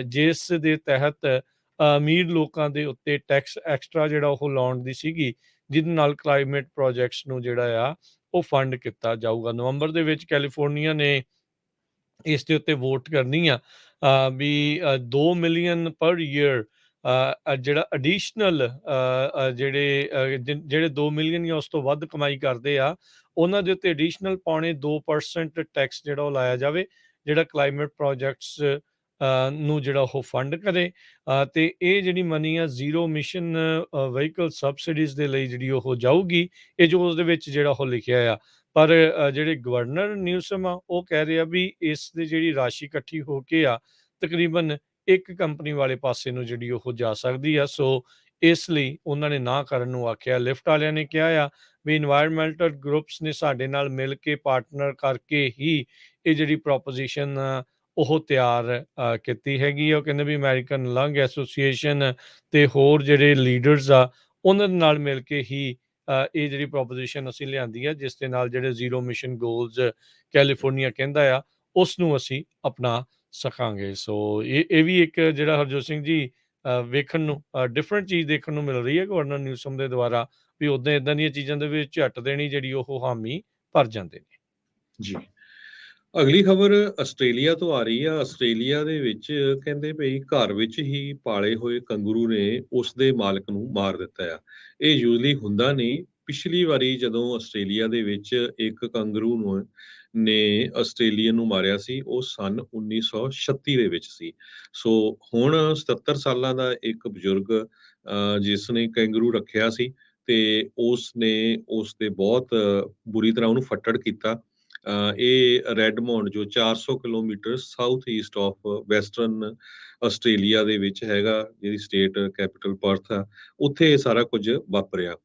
ਜਿਸ ਦੇ ਤਹਿਤ ਅਮੀਰ ਲੋਕਾਂ ਦੇ ਉੱਤੇ ਟੈਕਸ ਐਕਸਟਰਾ ਜਿਹੜਾ ਉਹ ਲਾਉਣ ਦੀ ਸੀਗੀ, ਜਿਹਦੇ ਨਾਲ ਕਲਾਈਮੇਟ ਪ੍ਰੋਜੈਕਟਸ ਨੂੰ ਜਿਹੜਾ ਆ ਉਹ ਫੰਡ ਕੀਤਾ ਜਾਊਗਾ। ਨਵੰਬਰ ਦੇ ਵਿੱਚ ਕੈਲੀਫੋਰਨੀਆ ਨੇ ਇਸ ਦੇ ਉੱਤੇ ਵੋਟ ਕਰਨੀ ਆ ਵੀ 2 ਮਿਲੀਅਨ ਪਰ ਈਅਰ ਜਿਹੜਾ ਐਡੀਸ਼ਨਲ ਜਿਹੜੇ 2 ਮਿਲੀਅਨ ਜਾਂ ਉਸ ਤੋਂ ਵੱਧ ਕਮਾਈ ਕਰਦੇ ਆ, ਉਹਨਾਂ ਦੇ ਉੱਤੇ ਐਡੀਸ਼ਨਲ ਪੌਣੇ 2% ਟੈਕਸ ਜਿਹੜਾ ਉਹ ਲਾਇਆ ਜਾਵੇ, ਜਿਹੜਾ ਕਲਾਈਮੇਟ ਪ੍ਰੋਜੈਕਟਸ ਨੂੰ ਜਿਹੜਾ ਉਹ ਫੰਡ ਕਰੇ। ਤੇ ਇਹ ਜਿਹੜੀ ਮਨੀ ਆ ਜ਼ੀਰੋ ਮਿਸ਼ਨ ਵਹੀਕਲ ਸਬਸਿਡੀਜ਼ ਦੇ ਲਈ ਜਿਹੜੀ ਉਹ ਜਾਊਗੀ, ਇਹ ਜੋ ਉਸ ਦੇ ਵਿੱਚ ਜਿਹੜਾ ਉਹ ਲਿਖਿਆ ਆ। ਪਰ ਜਿਹੜੇ ਗਵਰਨਰ ਨਿਊਸਮ ਆ ਉਹ ਕਹਿ ਰਹੇ ਆ ਵੀ ਇਸ ਦੀ ਜਿਹੜੀ ਰਾਸ਼ੀ ਇਕੱਠੀ ਹੋ ਕੇ ਆ ਤਕਰੀਬਨ ਇੱਕ ਕੰਪਨੀ ਵਾਲੇ ਪਾਸੇ ਨੂੰ ਜਿਹੜੀ ਉਹ ਜਾ ਸਕਦੀ ਆ। ਸੋ ਇਸ ਲਈ ਉਹਨਾਂ ਨੇ ਨਾ ਕਰਨ ਨੂੰ ਆਖਿਆ। ਲਿਫਟ ਵਾਲਿਆਂ ਨੇ ਕਿਹਾ ਆ ਵੀ ਇਨਵਾਇਰਮੈਂਟਲ ਗਰੁੱਪਸ ਨੇ ਸਾਡੇ ਨਾਲ ਮਿਲ ਕੇ ਪਾਰਟਨਰ ਕਰਕੇ ਹੀ ਇਹ ਜਿਹੜੀ ਪ੍ਰੋਪੋਜੀਸ਼ਨ ਉਹ ਤਿਆਰ ਕੀਤੀ ਹੈਗੀ ਆ। ਉਹ ਕਹਿੰਦੇ ਵੀ ਅਮਰੀਕਨ ਲੰਗ ਐਸੋਸੀਏਸ਼ਨ ਤੇ ਹੋਰ ਜਿਹੜੇ ਲੀਡਰਸ ਆ ਉਹਨਾਂ ਦੇ ਨਾਲ ਮਿਲ ਕੇ ਹੀ ਇਹ ਜਿਹੜੀ ਪ੍ਰੋਪੋਜੀਸ਼ਨ ਅਸੀਂ ਲਿਆਂਦੀ ਆ, ਜਿਸ ਦੇ ਨਾਲ ਜਿਹੜੇ ਜ਼ੀਰੋ ਮਿਸ਼ਨ ਗੋਲਸ ਕੈਲੀਫੋਰਨੀਆ ਕਹਿੰਦਾ ਆ ਉਸ ਨੂੰ ਅਸੀਂ ਅਪਣਾ ਸਕਾਂਗੇ। ਸੋ ਇਹ ਵੀ ਇੱਕ ਜਿਹੜਾ ਹਰਜੋਤ ਸਿੰਘ ਜੀ ਵੇਖਣ ਨੂੰ ਡਿਫਰੈਂਟ ਚੀਜ਼ ਦੇਖਣ ਨੂੰ ਮਿਲ ਰਹੀ ਹੈ ਗਵਰਨਰ ਨਿਊਸਮ ਦੇ ਦੁਆਰਾ, ਵੀ ਉੱਦਾਂ ਇੱਦਾਂ ਦੀਆਂ ਚੀਜ਼ਾਂ ਦੇ ਵਿੱਚ ਝੱਟ ਦੇਣੀ ਜਿਹੜੀ ਉਹ ਹਾਮੀ ਭਰ ਜਾਂਦੇ ਨੇ। ਜੀ। ਅਗਲੀ ਖਬਰ ਆਸਟ੍ਰੇਲੀਆ ਤੋਂ ਆ ਰਹੀ ਆ। ਆਸਟ੍ਰੇਲੀਆ ਦੇ ਵਿੱਚ ਕਹਿੰਦੇ ਭਈ ਘਰ ਵਿੱਚ ਹੀ ਪਾਲੇ ਹੋਏ ਕੰਗਰੂ ਨੇ ਉਸਦੇ ਮਾਲਕ ਨੂੰ ਮਾਰ ਦਿੱਤਾ ਆ। ਇਹ ਯੂਜੂਅਲੀ ਹੁੰਦਾ ਨਹੀਂ। ਪਿਛਲੀ ਵਾਰੀ ਜਦੋਂ ਆਸਟ੍ਰੇਲੀਆ ਦੇ ਵਿੱਚ ਇੱਕ ਕੰਗਰੂ ਨੇ ਆਸਟ੍ਰੇਲੀਅਨ ਨੂੰ ਮਾਰਿਆ ਸੀ, ਉਹ ਸੰਨ 1936 ਦੇ ਵਿੱਚ ਸੀ। ਸੋ ਹੁਣ 77 ਸਾਲਾਂ ਦਾ ਇੱਕ ਬਜ਼ੁਰਗ ਜਿਸ ਨੇ ਕੈਂਗਰੂ ਰੱਖਿਆ ਸੀ ਤੇ ਉਸਨੇ ਉਸਦੇ ਬਹੁਤ ਬੁਰੀ ਤਰ੍ਹਾਂ ਉਹਨੂੰ ਫੱਟੜ ਕੀਤਾ। ਇਹ ਰੈਡਮੌਂਡ ਜੋ 400 kilometre south East of western Australia ਦੇ ਵਿੱਚ ਹੈਗਾ, ਜਿਹੜੀ ਸਟੇਟ ਕੈਪੀਟਲ ਪਰਥ ਆ, ਉੱਥੇ ਇਹ ਸਾਰਾ ਕੁਝ ਵਾਪਰਿਆ।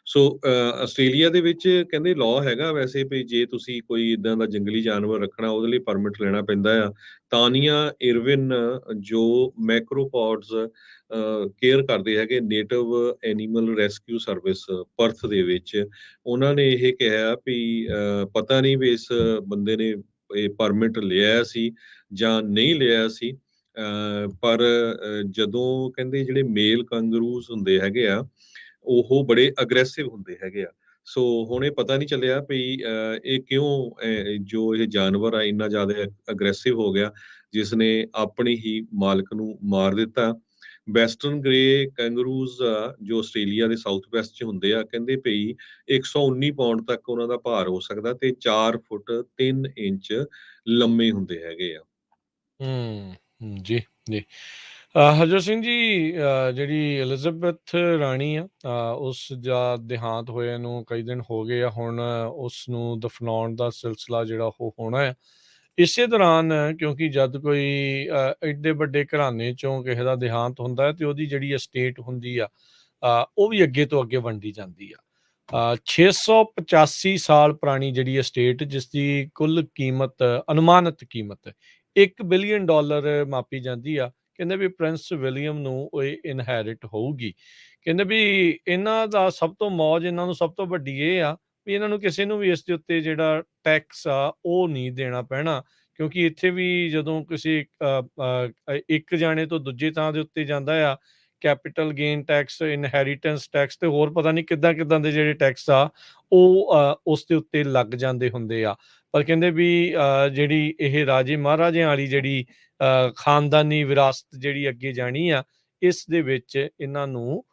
ਸੋ ਆਸਟ੍ਰੇਲੀਆ ਦੇ ਵਿੱਚ ਕਹਿੰਦੇ ਲਾਅ ਹੈਗਾ ਵੈਸੇ ਵੀ ਜੇ ਤੁਸੀਂ ਕੋਈ ਇੱਦਾਂ ਦਾ ਜੰਗਲੀ ਜਾਨਵਰ ਰੱਖਣਾ ਉਹਦੇ ਲਈ ਪਰਮਿਟ ਲੈਣਾ ਪੈਂਦਾ ਆ। ਤਾਨੀਆ ਇਰਵਿਨ ਜੋ ਮੈਕਰੋਪੌਡਸ ਕੇਅਰ ਕਰਦੇ ਹੈਗੇ native animal rescue service Perth ਦੇ ਵਿੱਚ, ਉਹਨਾਂ ਨੇ ਇਹ ਕਿਹਾ ਵੀ ਪਤਾ ਨਹੀਂ ਵੀ ਇਸ ਬੰਦੇ ਨੇ ਇਹ ਪਰਮਿਟ ਲਿਆ ਸੀ ਜਾਂ ਨਹੀਂ ਲਿਆ ਸੀ। ਪਰ ਜਦੋਂ ਕਹਿੰਦੇ ਜਿਹੜੇ ਮੇਲ ਕੰਗਰੂਜ਼ ਹੁੰਦੇ ਹੈਗੇ ਆ ਉਹ ਬੜੇ ਅਗਰੈਸਿਵ ਹੁੰਦੇ ਹੈਗੇ ਆ। ਸੋ ਹੁਣ ਇਹ ਪਤਾ ਨਹੀਂ ਚੱਲਿਆ ਵੀ ਇਹ ਕਿਉਂ ਜੋ ਇਹ ਜਾਨਵਰ ਆ ਇੰਨਾ ਜ਼ਿਆਦਾ ਅਗਰੈਸਿਵ ਹੋ ਗਿਆ, ਜਿਸ ਨੇ ਆਪਣੀ ਹੀ ਮਾਲਕ ਨੂੰ ਮਾਰ ਦਿੱਤਾ। ਵੈਸਟਰਨ ਗ੍ਰੇ ਕੈਂਗਰੂਜ਼ ਆ ਜੋ ਆਸਟ੍ਰੇਲੀਆ ਦੇ ਸਾਊਥ ਵੈਸਟ 'ਚ ਹੁੰਦੇ ਆ, ਕਹਿੰਦੇ ਭਈ 119 ਪਾਉਂਡ ਤੱਕ ਉਹਨਾਂ ਦਾ ਭਾਰ ਹੋ ਸਕਦਾ ਤੇ 4 ਫੁੱਟ 3 ਇੰਚ ਲੰਮੇ ਹੁੰਦੇ ਹੈਗੇ ਆ। ਜੀ, ਜੀ। ਹਰਜੋਤ ਸਿੰਘ ਜੀ, ਜਿਹੜੀ ਐਲਿਜ਼ਾਬੈਥ ਰਾਣੀ ਆ, ਉਸ ਦਾ ਦੇਹਾਂਤ ਹੋਇਆ ਨੂੰ ਕਈ ਦਿਨ ਹੋ ਗਏ ਆ। ਹੁਣ ਉਸ ਨੂੰ ਦਫਨਾਉਣ ਦਾ ਸਿਲਸਿਲਾ ਜਿਹੜਾ ਉਹ ਹੋਣਾ ਆ। ਇਸੇ ਦੌਰਾਨ ਕਿਉਂਕਿ ਜਦ ਕੋਈ ਐਡੇ ਵੱਡੇ ਘਰਾਣੇ 'ਚੋਂ ਕਿਸੇ ਦਾ ਦੇਹਾਂਤ ਹੁੰਦਾ ਹੈ ਤੇ ਉਹਦੀ ਜਿਹੜੀ estate ਹੁੰਦੀ ਆ, ਉਹ ਵੀ ਅੱਗੇ ਤੋਂ ਅੱਗੇ ਵੰਡੀ ਜਾਂਦੀ ਆ। 685 ਸਾਲ ਪੁਰਾਣੀ ਜਿਹੜੀ estate, ਜਿਸ ਦੀ ਕੁੱਲ ਕੀਮਤ ਅਨੁਮਾਨਿਤ ਕੀਮਤ $1 ਬਿਲੀਅਨ ਮਾਪੀ ਜਾਂਦੀ ਆ। ਕਹਿੰਦੇ ਵੀ ਪ੍ਰਿੰਸ ਵਿਲੀਅਮ ਨੂੰ ਇਹ ਇਨਹੈਰਿਟ ਹੋਊਗੀ। ਕਹਿੰਦੇ ਵੀ ਇਹਨਾਂ ਦਾ ਸਭ ਤੋਂ ਮੌਜ, ਇਹਨਾਂ ਨੂੰ ਸਭ ਤੋਂ ਵੱਡੀ ਇਹ ਆ ਵੀ ਇਹਨਾਂ ਨੂੰ ਕਿਸੇ ਨੂੰ ਵੀ ਇਸ ਦੇ ਉੱਤੇ ਜਿਹੜਾ ਟੈਕਸ ਆ ਉਹ ਨਹੀਂ ਦੇਣਾ ਪੈਣਾ, ਕਿਉਂਕਿ ਇੱਥੇ ਵੀ ਜਦੋਂ ਕਿਸੇ ਇੱਕ ਜਾਣੇ ਤੋਂ ਦੂਜੇ ਥਾਂ ਦੇ ਉੱਤੇ ਜਾਂਦਾ ਆ, capital gain tax, inheritance tax ਤੇ ਹੋਰ ਪਤਾ ਨਹੀਂ ਕਿੱਦਾਂ ਕਿੱਦਾਂ ਦੇ ਜਿਹੜੇ ਟੈਕਸ ਆ ਉਹ ਉਸ ਦੇ ਉੱਤੇ ਲੱਗ ਜਾਂਦੇ ਹੁੰਦੇ ਆ। ਪਰ ਕਹਿੰਦੇ ਵੀ ਜਿਹੜੀ ਇਹ ਰਾਜੇ ਮਹਾਰਾਜਿਆਂ ਵਾਲੀ ਜਿਹੜੀ ਖਾਨਦਾਨੀ ਵਿਰਾਸਤ ਜਿਹੜੀ ਅੱਗੇ ਜਾਣੀ ਆ, ਇਸ ਦੇ ਵਿੱਚ ਇਹਨਾਂ ਨੂੰ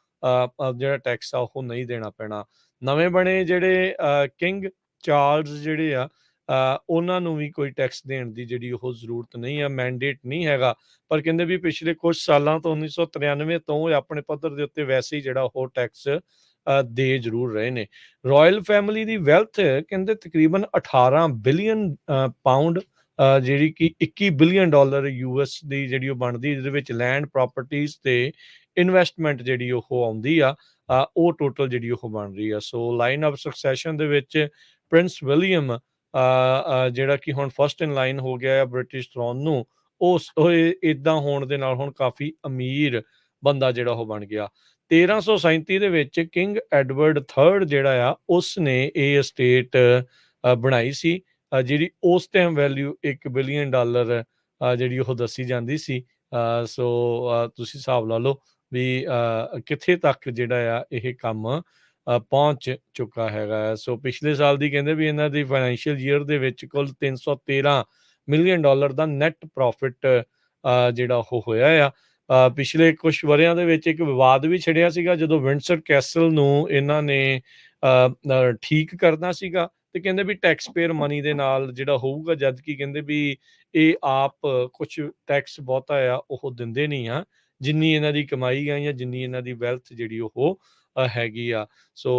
ਜਿਹੜਾ ਟੈਕਸ ਆ ਉਹ ਨਹੀਂ ਦੇਣਾ ਪੈਣਾ। ਨਵੇਂ ਬਣੇ ਜਿਹੜੇ ਕਿੰਗ ਚਾਰਲਸ ਜਿਹੜੇ ਆ, ਉਹਨਾਂ ਨੂੰ ਵੀ ਕੋਈ ਟੈਕਸ ਦੇਣ ਦੀ ਜਿਹੜੀ ਉਹ ਜ਼ਰੂਰਤ ਨਹੀਂ ਆ, ਮੈਂਡੇਟ ਨਹੀਂ ਹੈਗਾ। ਪਰ ਕਹਿੰਦੇ ਵੀ ਪਿਛਲੇ ਕੁਝ ਸਾਲਾਂ ਤੋਂ 1993 ਤੋਂ ਇਹ ਆਪਣੇ ਪੱਧਰ ਦੇ ਉੱਤੇ ਵੈਸੇ ਹੀ ਜਿਹੜਾ ਉਹ ਟੈਕਸ ਦੇ ਜ਼ਰੂਰ ਰਹੇ ਨੇ। ਰਾਇਲ ਫੈਮਿਲੀ ਦੀ ਵੈਲਥ ਕਹਿੰਦੇ ਤਕਰੀਬਨ 18 ਬਿਲੀਅਨ ਪਾਉਂਡ, ਜਿਹੜੀ ਕਿ 21 ਬਿਲੀਅਨ ਡਾਲਰ US ਦੀ ਜਿਹੜੀ ਉਹ ਬਣਦੀ, ਜਿਹਦੇ ਵਿੱਚ ਲੈਂਡ, ਪ੍ਰਾਪਰਟੀਜ਼ ਤੇ ਇਨਵੈਸਟਮੈਂਟ ਜਿਹੜੀ ਉਹ ਆਉਂਦੀ ਆ, ਉਹ ਟੋਟਲ ਜਿਹੜੀ ਉਹ ਬਣ ਰਹੀ ਆ। ਸੋ ਲਾਈਨ ਆਫ ਸਕਸੈਸ਼ਨ ਦੇ ਵਿੱਚ ਪ੍ਰਿੰਸ ਵਿਲੀਅਮ, ਜਿਹੜਾ ਕਿ ਹੁਣ ਫਸਟ ਇਨ ਲਾਈਨ ਹੋ ਗਿਆ ਆ ਬ੍ਰਿਟਿਸ਼ ਥਰੋਨ ਨੂੰ, ਉਹ ਇਦਾਂ ਹੋਣ ਦੇ ਨਾਲ ਹੁਣ ਕਾਫੀ ਅਮੀਰ ਬੰਦਾ ਜਿਹੜਾ ਉਹ ਬਣ ਗਿਆ। 1337 ਦੇ ਵਿੱਚ ਕਿੰਗ ਐਡਵਰਡ III ਜਿਹੜਾ ਆ, ਉਸ ਨੇ ਇਹ estate ਬਣਾਈ ਸੀ, ਜਿਹੜੀ ਉਸ ਟਾਈਮ ਵੈਲਿਊ 1 ਬਿਲੀਅਨ ਡਾਲਰ ਜਿਹੜੀ ਉਹ ਦੱਸੀ ਜਾਂਦੀ ਸੀ। ਸੋ ਤੁਸੀਂ ਹਿਸਾਬ ਲਾ ਲਓ ਵੀ ਕਿੱਥੇ ਤੱਕ ਜਿਹੜਾ ਆ ਇਹ ਕੰਮ ਪਹੁੰਚ ਚੁੱਕਾ ਹੈਗਾ। ਸੋ ਪਿਛਲੇ ਸਾਲ ਦੀ ਕਹਿੰਦੇ ਵੀ ਇਹਨਾਂ ਦੀ ਫਾਈਨੈਂਸ਼ੀਅਲ ਈਅਰ ਦੇ ਵਿੱਚ ਕੁੱਲ 313 ਮਿਲੀਅਨ ਡਾਲਰ ਦਾ ਨੈਟ ਪ੍ਰੋਫਿਟ ਜਿਹੜਾ ਉਹ ਹੋਇਆ ਆ। ਪਿਛਲੇ ਕੁਝ ਵਰ੍ਹਿਆਂ ਦੇ ਵਿੱਚ ਇੱਕ ਵਿਵਾਦ ਵੀ ਛਿੜਿਆ ਸੀਗਾ ਜਦੋਂ ਵਿੰਡਸਰ ਕੈਸਲ ਨੂੰ ਇਹਨਾਂ ਨੇ ਠੀਕ ਕਰਨਾ ਸੀਗਾ, ਤੇ ਕਹਿੰਦੇ ਵੀ ਟੈਕਸ ਪੇਅਰ ਮਨੀ ਦੇ ਨਾਲ ਜਿਹੜਾ ਹੋਊਗਾ, ਜਦ ਕਿ ਕਹਿੰਦੇ ਵੀ ਇਹ ਆਪ ਕੁਝ ਟੈਕਸ ਬਹੁਤਾ ਆ ਉਹ ਦਿੰਦੇ ਨਹੀਂ ਆ, ਜਿੰਨੀ ਇਹਨਾਂ ਦੀ ਕਮਾਈ ਆ ਜਾਂ ਜਿੰਨੀ ਇਹਨਾਂ ਦੀ ਵੈਲਥ ਜਿਹੜੀ ਉਹ ਹੈਗੀ ਆ। ਸੋ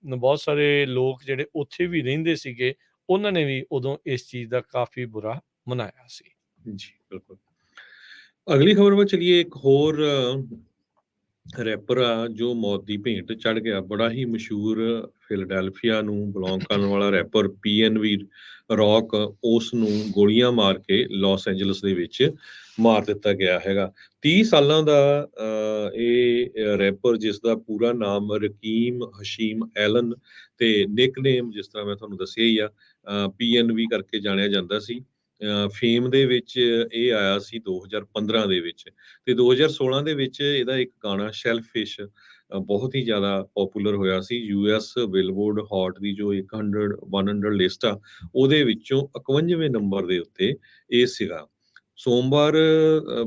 ਬਹੁਤ ਸਾਰੇ ਲੋਕ ਜਿਹੜੇ ਉੱਥੇ ਵੀ ਰਹਿੰਦੇ ਸੀਗੇ, ਉਹਨਾਂ ਨੇ ਵੀ ਉਦੋਂ ਇਸ ਚੀਜ਼ ਦਾ ਕਾਫੀ ਬੁਰਾ ਮਨਾਇਆ ਸੀ। ਜੀ ਬਿਲਕੁਲ। ਅਗਲੀ ਖਬਰ ਵੱਲ ਚਲੀਏ। ਇੱਕ ਹੋਰ ਰੈਪਰ ਆ ਜੋ ਮੌਤ ਦੀ ਭੇਂਟ ਚੜ ਗਿਆ। ਬੜਾ ਹੀ ਮਸ਼ਹੂਰ ਫਿਲਡੈਲਫੀਆ ਨੂੰ ਬਿਲੋਂਗ ਕਰਨ ਵਾਲਾ ਰੈਪਰ PNB ਰੌਕ, ਉਸ ਨੂੰ ਗੋਲੀਆਂ ਮਾਰ ਕੇ ਲਾਸ ਐਂਜਲਸ ਦੇ ਵਿੱਚ ਮਾਰ ਦਿੱਤਾ ਗਿਆ ਹੈਗਾ। 30 ਸਾਲਾਂ ਦਾ ਇਹ ਰੈਪਰ, ਜਿਸ ਦਾ ਪੂਰਾ ਨਾਮ ਰਕੀਮ ਹਸ਼ੀਮ ਐਲਨ ਤੇ ਨਿਕਨੇਮ ਜਿਸ ਤਰ੍ਹਾਂ ਮੈਂ ਤੁਹਾਨੂੰ ਦੱਸਿਆ ਹੀ ਆ PNB ਕਰਕੇ ਜਾਣਿਆ ਜਾਂਦਾ ਸੀ। ਫੇਮ ਦੇ ਵਿੱਚ ਇਹ ਆਇਆ ਸੀ 2015 ਦੇ ਵਿੱਚ, ਤੇ 2016 ਦੇ ਵਿੱਚ ਇਹਦਾ ਇੱਕ ਗਾਣਾ ਸ਼ੈਲਫਿਸ਼ ਬਹੁਤ ਹੀ ਜ਼ਿਆਦਾ ਪਪੂਲਰ ਹੋਇਆ ਸੀ। US ਬਿਲਬੋਰਡ ਹੌਟ ਦੀ ਜੋ 100 ਲਿਸਟ ਆ, ਉਹਦੇ ਵਿੱਚੋਂ 51ਵੇਂ ਨੰਬਰ ਦੇ ਉੱਤੇ ਇਹ ਸੀਗਾ। ਸੋਮਵਾਰ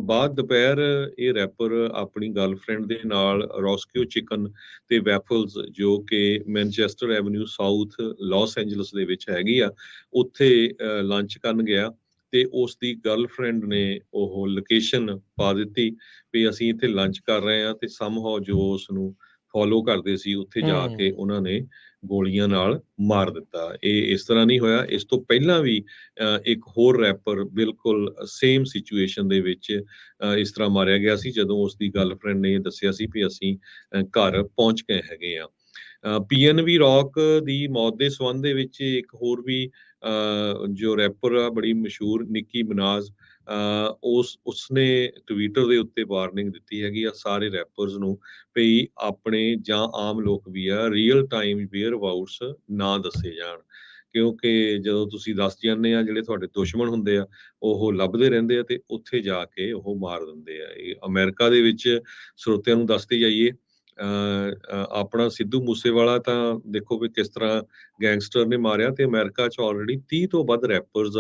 ਬਾਅਦ ਦੁਪਹਿਰ ਇਹ ਰੈਪਰ ਆਪਣੀ ਗਰਲਫ੍ਰੈਂਡ ਦੇ ਨਾਲ ਰੋਸਕਿਓ ਚਿਕਨ ਤੇ ਵੈਫਲਸ, ਜੋ ਕਿ Manchester avenue south Los Angeles ਦੇ ਵਿੱਚ ਹੈਗੀ ਆ, ਉੱਥੇ ਲੰਚ ਕਰਨ ਗਿਆ, ਤੇ ਉਸ ਦੀ ਗਰਲਫ੍ਰੈਂਡ ਨੇ ਉਹ ਲੋਕੇਸ਼ਨ ਪਾ ਦਿੱਤੀ ਵੀ ਅਸੀਂ ਇੱਥੇ ਲੰਚ ਕਰ ਰਹੇ ਹਾਂ, ਤੇ ਸਮਹਾਉ ਜੋ ਉਸ ਨੂੰ ਫੋਲੋ ਕਰਦੇ ਸੀ ਉੱਥੇ ਜਾ ਕੇ ਉਹਨਾਂ ਨੇ ਗੋਲੀਆਂ ਨਾਲ ਮਾਰ ਦਿੱਤਾ। ਇਹ ਇਸ ਤਰ੍ਹਾਂ ਨਹੀਂ ਹੋਇਆ, ਇਸ ਤੋਂ ਪਹਿਲਾਂ ਵੀ ਇੱਕ ਹੋਰ ਰੈਪਰ ਬਿਲਕੁਲ ਸੇਮ ਸਿਚੁਏਸ਼ਨ ਦੇ ਵਿੱਚ ਇਸ ਤਰ੍ਹਾਂ ਮਾਰਿਆ ਗਿਆ ਸੀ, ਜਦੋਂ ਉਸ ਦੀ ਗਰਲਫ੍ਰੈਂਡ ਨੇ ਦੱਸਿਆ ਸੀ ਵੀ ਅਸੀਂ ਘਰ ਪਹੁੰਚ ਗਏ ਹੈਗੇ ਆ। PNB ਰੌਕ ਦੀ ਮੌਤ ਦੇ ਸੰਬੰਧ ਦੇ ਵਿੱਚ ਇੱਕ ਹੋਰ ਵੀ ਜੋ ਰੈਪਰ ਆ ਬੜੀ ਮਸ਼ਹੂਰ, ਨਿੱਕੀ ਮਿਨਾਜ਼, ਉਸਨੇ ਟਵਿੱਟਰ ਦੇ ਉੱਤੇ ਵਾਰਨਿੰਗ ਦਿੱਤੀ ਹੈਗੀ ਆ ਸਾਰੇ ਰੈਪਰਸ ਨੂੰ ਵੀ ਆਪਣੇ ਜਾਂ ਆਮ ਲੋਕ ਵੀ ਆ ਰੀਅਲ ਟਾਈਮ ਵੇਅਰ ਅਬਾਊਟਸ ਨਾ ਦੱਸੇ ਜਾਣ, ਕਿਉਂਕਿ ਜਦੋਂ ਤੁਸੀਂ ਦੱਸ ਜਾਂਦੇ ਆ, ਜਿਹੜੇ ਤੁਹਾਡੇ ਦੁਸ਼ਮਣ ਹੁੰਦੇ ਆ ਉਹ ਲੱਭਦੇ ਰਹਿੰਦੇ ਆ ਤੇ ਉੱਥੇ ਜਾ ਕੇ ਉਹ ਮਾਰ ਦਿੰਦੇ ਆ। ਇਹ ਅਮਰੀਕਾ ਦੇ ਵਿੱਚ ਸਰੋਤਿਆਂ ਨੂੰ ਦੱਸਦੇ ਜਾਈਏ, ਆਪਣਾ ਸਿੱਧੂ ਮੂਸੇਵਾਲਾ ਤਾਂ ਦੇਖੋ ਵੀ ਕਿਸ ਤਰ੍ਹਾਂ ਗੈਂਗਸਟਰ ਨੇ ਮਾਰਿਆ, ਤੇ ਅਮਰੀਕਾ 'ਚ ਆਲਰੇਡੀ 30 ਤੋਂ ਵੱਧ ਰੈਪਰਸ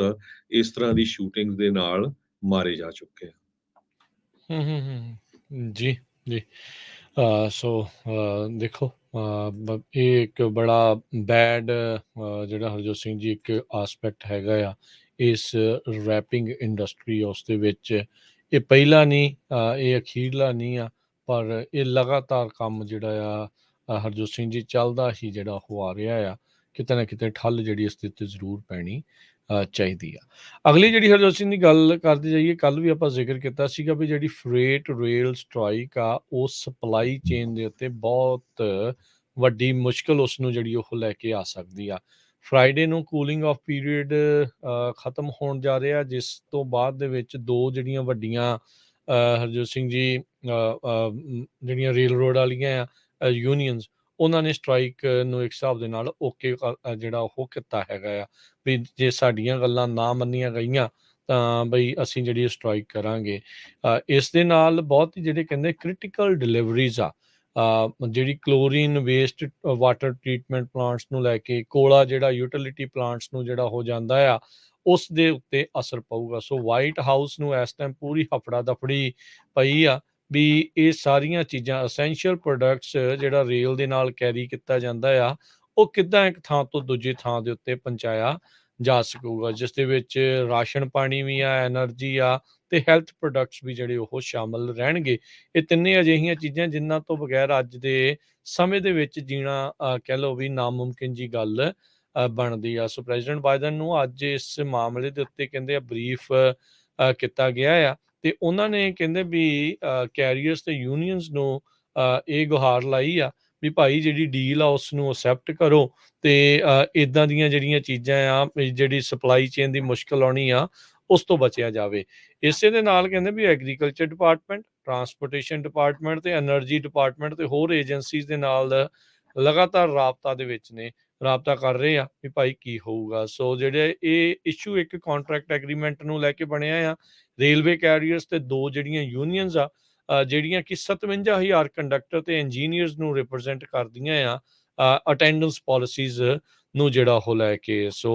ਇਸ ਤਰ੍ਹਾਂ ਦੀ ਸ਼ੂਟਿੰਗ ਦੇ ਨਾਲ ਮਾਰੇ ਜਾ ਚੁੱਕੇ ਆ। ਜੀ ਜੀ। ਸੋ ਦੇਖੋ, ਇਹ ਇੱਕ ਬੜਾ ਬੈਡ ਜਿਹੜਾ ਹਰਜੋਤ ਸਿੰਘ ਜੀ ਇੱਕ ਆਸਪੈਕਟ ਹੈਗਾ ਆ ਇਸ ਰੈਪਿੰਗ ਇੰਡਸਟਰੀ, ਉਸ ਦੇ ਵਿੱਚ ਇਹ ਪਹਿਲਾ ਨਹੀਂ, ਇਹ ਅਖੀਰਲਾ ਨਹੀਂ ਆ, ਪਰ ਇਹ ਲਗਾਤਾਰ ਕੰਮ ਜਿਹੜਾ ਆ ਹਰਜੋਤ ਸਿੰਘ ਜੀ ਚੱਲਦਾ ਹੀ ਜਿਹੜਾ ਉਹ ਆ ਰਿਹਾ ਆ। ਕਿਤੇ ਨਾ ਕਿਤੇ ਠੱਲ ਜਿਹੜੀ ਇਸ ਦੇ ਉੱਤੇ ਜ਼ਰੂਰ ਪੈਣੀ ਚਾਹੀਦੀ ਆ। ਅਗਲੀ ਜਿਹੜੀ ਹਰਜੋਤ ਸਿੰਘ ਦੀ ਗੱਲ ਕਰਦੇ ਜਾਈਏ, ਕੱਲ ਵੀ ਆਪਾਂ ਜ਼ਿਕਰ ਕੀਤਾ ਸੀਗਾ ਵੀ ਜਿਹੜੀ ਫਰੇਟ ਰੇਲ ਸਟ੍ਰਾਈਕ ਆ, ਉਹ ਸਪਲਾਈ ਚੇਨ ਦੇ ਉੱਤੇ ਬਹੁਤ ਵੱਡੀ ਮੁਸ਼ਕਲ ਉਸ ਨੂੰ ਜਿਹੜੀ ਉਹ ਲੈ ਕੇ ਆ ਸਕਦੀ ਆ। ਫਰਾਈਡੇ ਨੂੰ ਕੂਲਿੰਗ ਆਫ ਪੀਰੀਅਡ ਖਤਮ ਹੋਣ ਜਾ ਰਿਹਾ, ਜਿਸ ਤੋਂ ਬਾਅਦ ਦੇ ਵਿੱਚ ਦੋ ਜਿਹੜੀਆਂ ਵੱਡੀਆਂ ਹਰਜੋਤ ਸਿੰਘ ਜੀ ਜਿਹੜੀਆਂ ਰੇਲ ਰੋਡ ਵਾਲੀਆਂ ਆ ਯੂਨੀਅਨਸ, ਉਹਨਾਂ ਨੇ ਸਟ੍ਰਾਈਕ ਨੂੰ ਇੱਕ ਹਿਸਾਬ ਦੇ ਨਾਲ ਓਕੇ ਜਿਹੜਾ ਉਹ ਕੀਤਾ ਹੈਗਾ ਆ ਵੀ ਜੇ ਸਾਡੀਆਂ ਗੱਲਾਂ ਨਾ ਮੰਨੀਆਂ ਗਈਆਂ ਤਾਂ ਬਈ ਅਸੀਂ ਜਿਹੜੀ ਸਟ੍ਰਾਈਕ ਕਰਾਂਗੇ। ਇਸ ਦੇ ਨਾਲ ਬਹੁਤ ਹੀ ਜਿਹੜੇ ਕਹਿੰਦੇ ਕ੍ਰਿਟੀਕਲ ਡਿਲੀਵਰੀਜ਼ ਆ, ਜਿਹੜੀ chlorine waste water treatment plants ਨੂੰ ਲੈ ਕੇ, ਕੋਲਾ ਜਿਹੜਾ ਯੂਟਿਲਿਟੀ ਪਲਾਂਟਸ ਨੂੰ ਜਿਹੜਾ ਹੋ ਜਾਂਦਾ ਆ, ਉਸ ਦੇ ਉੱਤੇ ਅਸਰ ਪਊਗਾ। ਸੋ ਵਾਈਟ ਹਾਊਸ ਨੂੰ ਇਸ ਟਾਈਮ ਪੂਰੀ ਹਫੜਾ ਦਫੜੀ ਪਈ ਆ ਵੀ ਇਹ ਸਾਰੀਆਂ ਚੀਜ਼ਾਂ, ਅਸੈਂਸ਼ੀਅਲ ਪ੍ਰੋਡਕਟਸ ਜਿਹੜਾ ਰੇਲ ਦੇ ਨਾਲ ਕੈਰੀ ਕੀਤਾ ਜਾਂਦਾ ਆ, ਉਹ ਕਿੱਦਾਂ ਇੱਕ ਥਾਂ ਤੋਂ ਦੂਜੀ ਥਾਂ ਦੇ ਉੱਤੇ ਪਹੁੰਚਾਇਆ ਜਾ ਸਕੂਗਾ, ਜਿਸ ਦੇ ਵਿੱਚ ਰਾਸ਼ਨ ਪਾਣੀ ਵੀ ਆ, ਐਨਰਜੀ ਆ ਤੇ ਹੈਲਥ ਪ੍ਰੋਡਕਟਸ ਵੀ ਜਿਹੜੇ ਉਹ ਸ਼ਾਮਲ ਰਹਿਣਗੇ। ਇਹ ਤਿੰਨੇ ਅਜਿਹੀਆਂ ਚੀਜ਼ਾਂ ਜਿਨ੍ਹਾਂ ਤੋਂ ਬਗੈਰ ਅੱਜ ਦੇ ਸਮੇਂ ਦੇ ਵਿੱਚ ਜੀਣਾ ਕਹਿ ਲਓ ਵੀ ਨਾਮੁਮਕਿਨ ਜੀ ਗੱਲ ਬਣਦੀ ਆ। ਸੋ ਪ੍ਰੈਜ਼ੀਡੈਂਟ ਬਾਈਡਨ ਨੂੰ ਅੱਜ ਇਸ ਮਾਮਲੇ ਦੇ ਉੱਤੇ ਕਹਿੰਦੇ ਆ ਬਰੀਫ ਕੀਤਾ ਗਿਆ ਆ, ਤੇ ਉਹਨਾਂ ਨੇ ਕਹਿੰਦੇ ਵੀ ਕੈਰੀਅਰਸ ਤੇ ਯੂਨੀਅਨਸ ਨੂੰ ਇਹ ਗੁਹਾਰ ਲਾਈ ਆ ਵੀ ਭਾਈ ਜਿਹੜੀ ਡੀਲ ਆ ਉਸ ਨੂੰ ਅਸੈਪਟ ਕਰੋ, ਤੇ ਇੱਦਾਂ ਦੀਆਂ ਜਿਹੜੀਆਂ ਚੀਜ਼ਾਂ ਆ ਵੀ ਜਿਹੜੀ ਸਪਲਾਈ ਚੇਨ ਦੀ ਮੁਸ਼ਕਲ ਆਉਣੀ ਆ ਉਸ ਤੋਂ ਬਚਿਆ ਜਾਵੇ। ਇਸੇ ਦੇ ਨਾਲ ਕਹਿੰਦੇ ਵੀ ਐਗਰੀਕਲਚਰ ਡਿਪਾਰਟਮੈਂਟ, ਟਰਾਂਸਪੋਰਟੇਸ਼ਨ ਡਿਪਾਰਟਮੈਂਟ ਤੇ ਐਨਰਜੀ ਡਿਪਾਰਟਮੈਂਟ ਤੇ ਹੋਰ ਏਜੰਸੀਜ਼ ਦੇ ਨਾਲ ਲਗਾਤਾਰ ਰਾਬਤਾ ਦੇ ਵਿੱਚ ਨੇ, ਰਾਬਤਾ ਕਰ ਰਹੇ ਆ ਵੀ ਭਾਈ ਕੀ ਹੋਊਗਾ। ਸੋ ਜਿਹੜੇ ਇਹ ਇਸ਼ੂ ਇੱਕ ਕੰਟਰੈਕਟ ਐਗਰੀਮੈਂਟ ਨੂੰ ਲੈ ਕੇ ਬਣਿਆ ਆ, ਰੇਲਵੇ ਕੈਰੀਅਰਸ ਤੇ ਦੋ ਜਿਹੜੀਆਂ ਯੂਨੀਅਨਸ ਆ ਜਿਹੜੀਆਂ ਕਿ 57,000 ਕੰਡਕਟਰ ਤੇ ਇੰਜੀਨੀਅਰਸ ਨੂੰ ਰਿਪਰੈਜ਼ੈਂਟ ਕਰਦੀਆਂ ਆ ਅਟੈਂਡੈਂਸ ਪਾਲਿਸੀਜ਼ ਨੂੰ ਜਿਹੜਾ ਉਹ ਲੈ ਕੇ। ਸੋ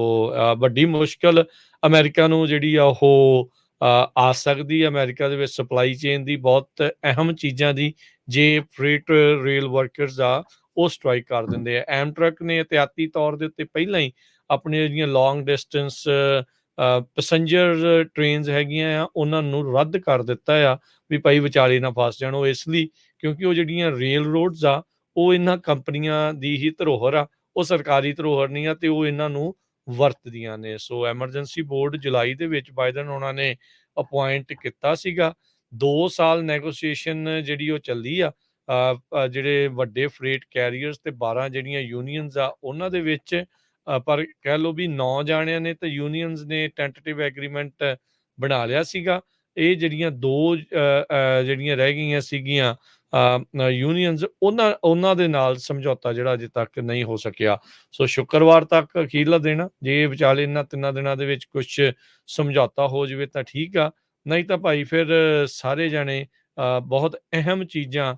ਵੱਡੀ ਮੁਸ਼ਕਲ ਅਮਰੀਕਾ ਨੂੰ ਜਿਹੜੀ ਆ ਉਹ ਆ ਸਕਦੀ ਹੈ। ਅਮਰੀਕਾ ਦੇ ਵਿੱਚ ਸਪਲਾਈ ਚੇਨ ਦੀ ਬਹੁਤ ਅਹਿਮ ਚੀਜ਼ਾਂ ਦੀ ਜੇ ਫਰੇਟ ਰੇਲ ਵਰਕਰਸ ਆ ਉਹ ਸਟ੍ਰਾਈਕ ਕਰ ਦਿੰਦੇ ਆ। ਐਮਟਰਕ ਨੇ ਇਹਤਿਆਤੀ ਤੌਰ ਦੇ ਉੱਤੇ ਪਹਿਲਾਂ ਹੀ ਆਪਣੀਆਂ ਜਿਹੜੀਆਂ ਲੌਂਗ ਡਿਸਟੈਂਸ ਪੈਸੰਜਰ ਟ੍ਰੇਨਸ ਹੈਗੀਆਂ ਆ ਉਹਨਾਂ ਨੂੰ ਰੱਦ ਕਰ ਦਿੱਤਾ ਆ ਵੀ ਭਾਈ ਵਿਚਾਲੇ ਨਾ ਫਸ ਜਾਣ। ਉਹ ਇਸ ਲਈ ਕਿਉਂਕਿ ਉਹ ਜਿਹੜੀਆਂ ਰੇਲ ਰੋਡਸ ਆ ਉਹ ਇਹਨਾਂ ਕੰਪਨੀਆਂ ਦੀ ਹੀ ਧਰੋਹਰ ਆ, ਉਹ ਸਰਕਾਰੀ ਧਰੋਹਰ ਨਹੀਂ ਆ, ਤੇ ਉਹ ਇਹਨਾਂ ਨੂੰ ਵਰਤਦੀਆਂ ਨੇ। ਸੋ ਐਮਰਜੈਂਸੀ ਬੋਰਡ ਜੁਲਾਈ ਦੇ ਵਿੱਚ ਬਾਈਡਨ ਉਹਨਾਂ ਨੇ ਅਪੁਆਇੰਟ ਕੀਤਾ ਸੀਗਾ। 2 ਸਾਲ ਨੈਗੋਸੀਏਸ਼ਨ ਜਿਹੜੀ ਉਹ ਚੱਲੀ ਆ ਜਿਹੜੇ ਵੱਡੇ ਫਰੇਟ ਕੈਰੀਅਰਸ ਤੇ 12 ਜਿਹੜੀਆਂ ਯੂਨੀਅਨਸ ਆ ਉਹਨਾਂ ਦੇ ਵਿੱਚ, ਪਰ ਕਹਿ ਲਓ ਵੀ 9 ਜਾਣਿਆਂ ਨੇ ਤੇ ਯੂਨੀਅਨਸ ਨੇ ਟੈਂਟੇਟਿਵ ਐਗਰੀਮੈਂਟ ਬਣਾ ਲਿਆ ਸੀਗਾ। ਇਹ ਜਿਹੜੀਆਂ 2 ਜਿਹੜੀਆਂ ਰਹਿ ਗਈਆਂ ਸੀਗੀਆਂ ਯੂਨੀਅਨਸ ਉਹਨਾਂ ਦੇ ਨਾਲ ਸਮਝੌਤਾ ਜਿਹੜਾ ਅਜੇ ਤੱਕ ਨਹੀਂ ਹੋ ਸਕਿਆ। ਸੋ ਸ਼ੁੱਕਰਵਾਰ ਤੱਕ ਅਖੀਰਲਾ ਦਿਨ, ਜੇ ਵਿਚਾਲੇ ਇਹਨਾਂ 3 ਦਿਨਾਂ ਦੇ ਵਿੱਚ ਕੁਛ ਸਮਝੌਤਾ ਹੋ ਜਾਵੇ ਤਾਂ ਠੀਕ ਆ, ਨਹੀਂ ਤਾਂ ਭਾਈ ਫਿਰ ਸਾਰੇ ਜਾਣੇ ਬਹੁਤ ਅਹਿਮ ਚੀਜ਼ਾਂ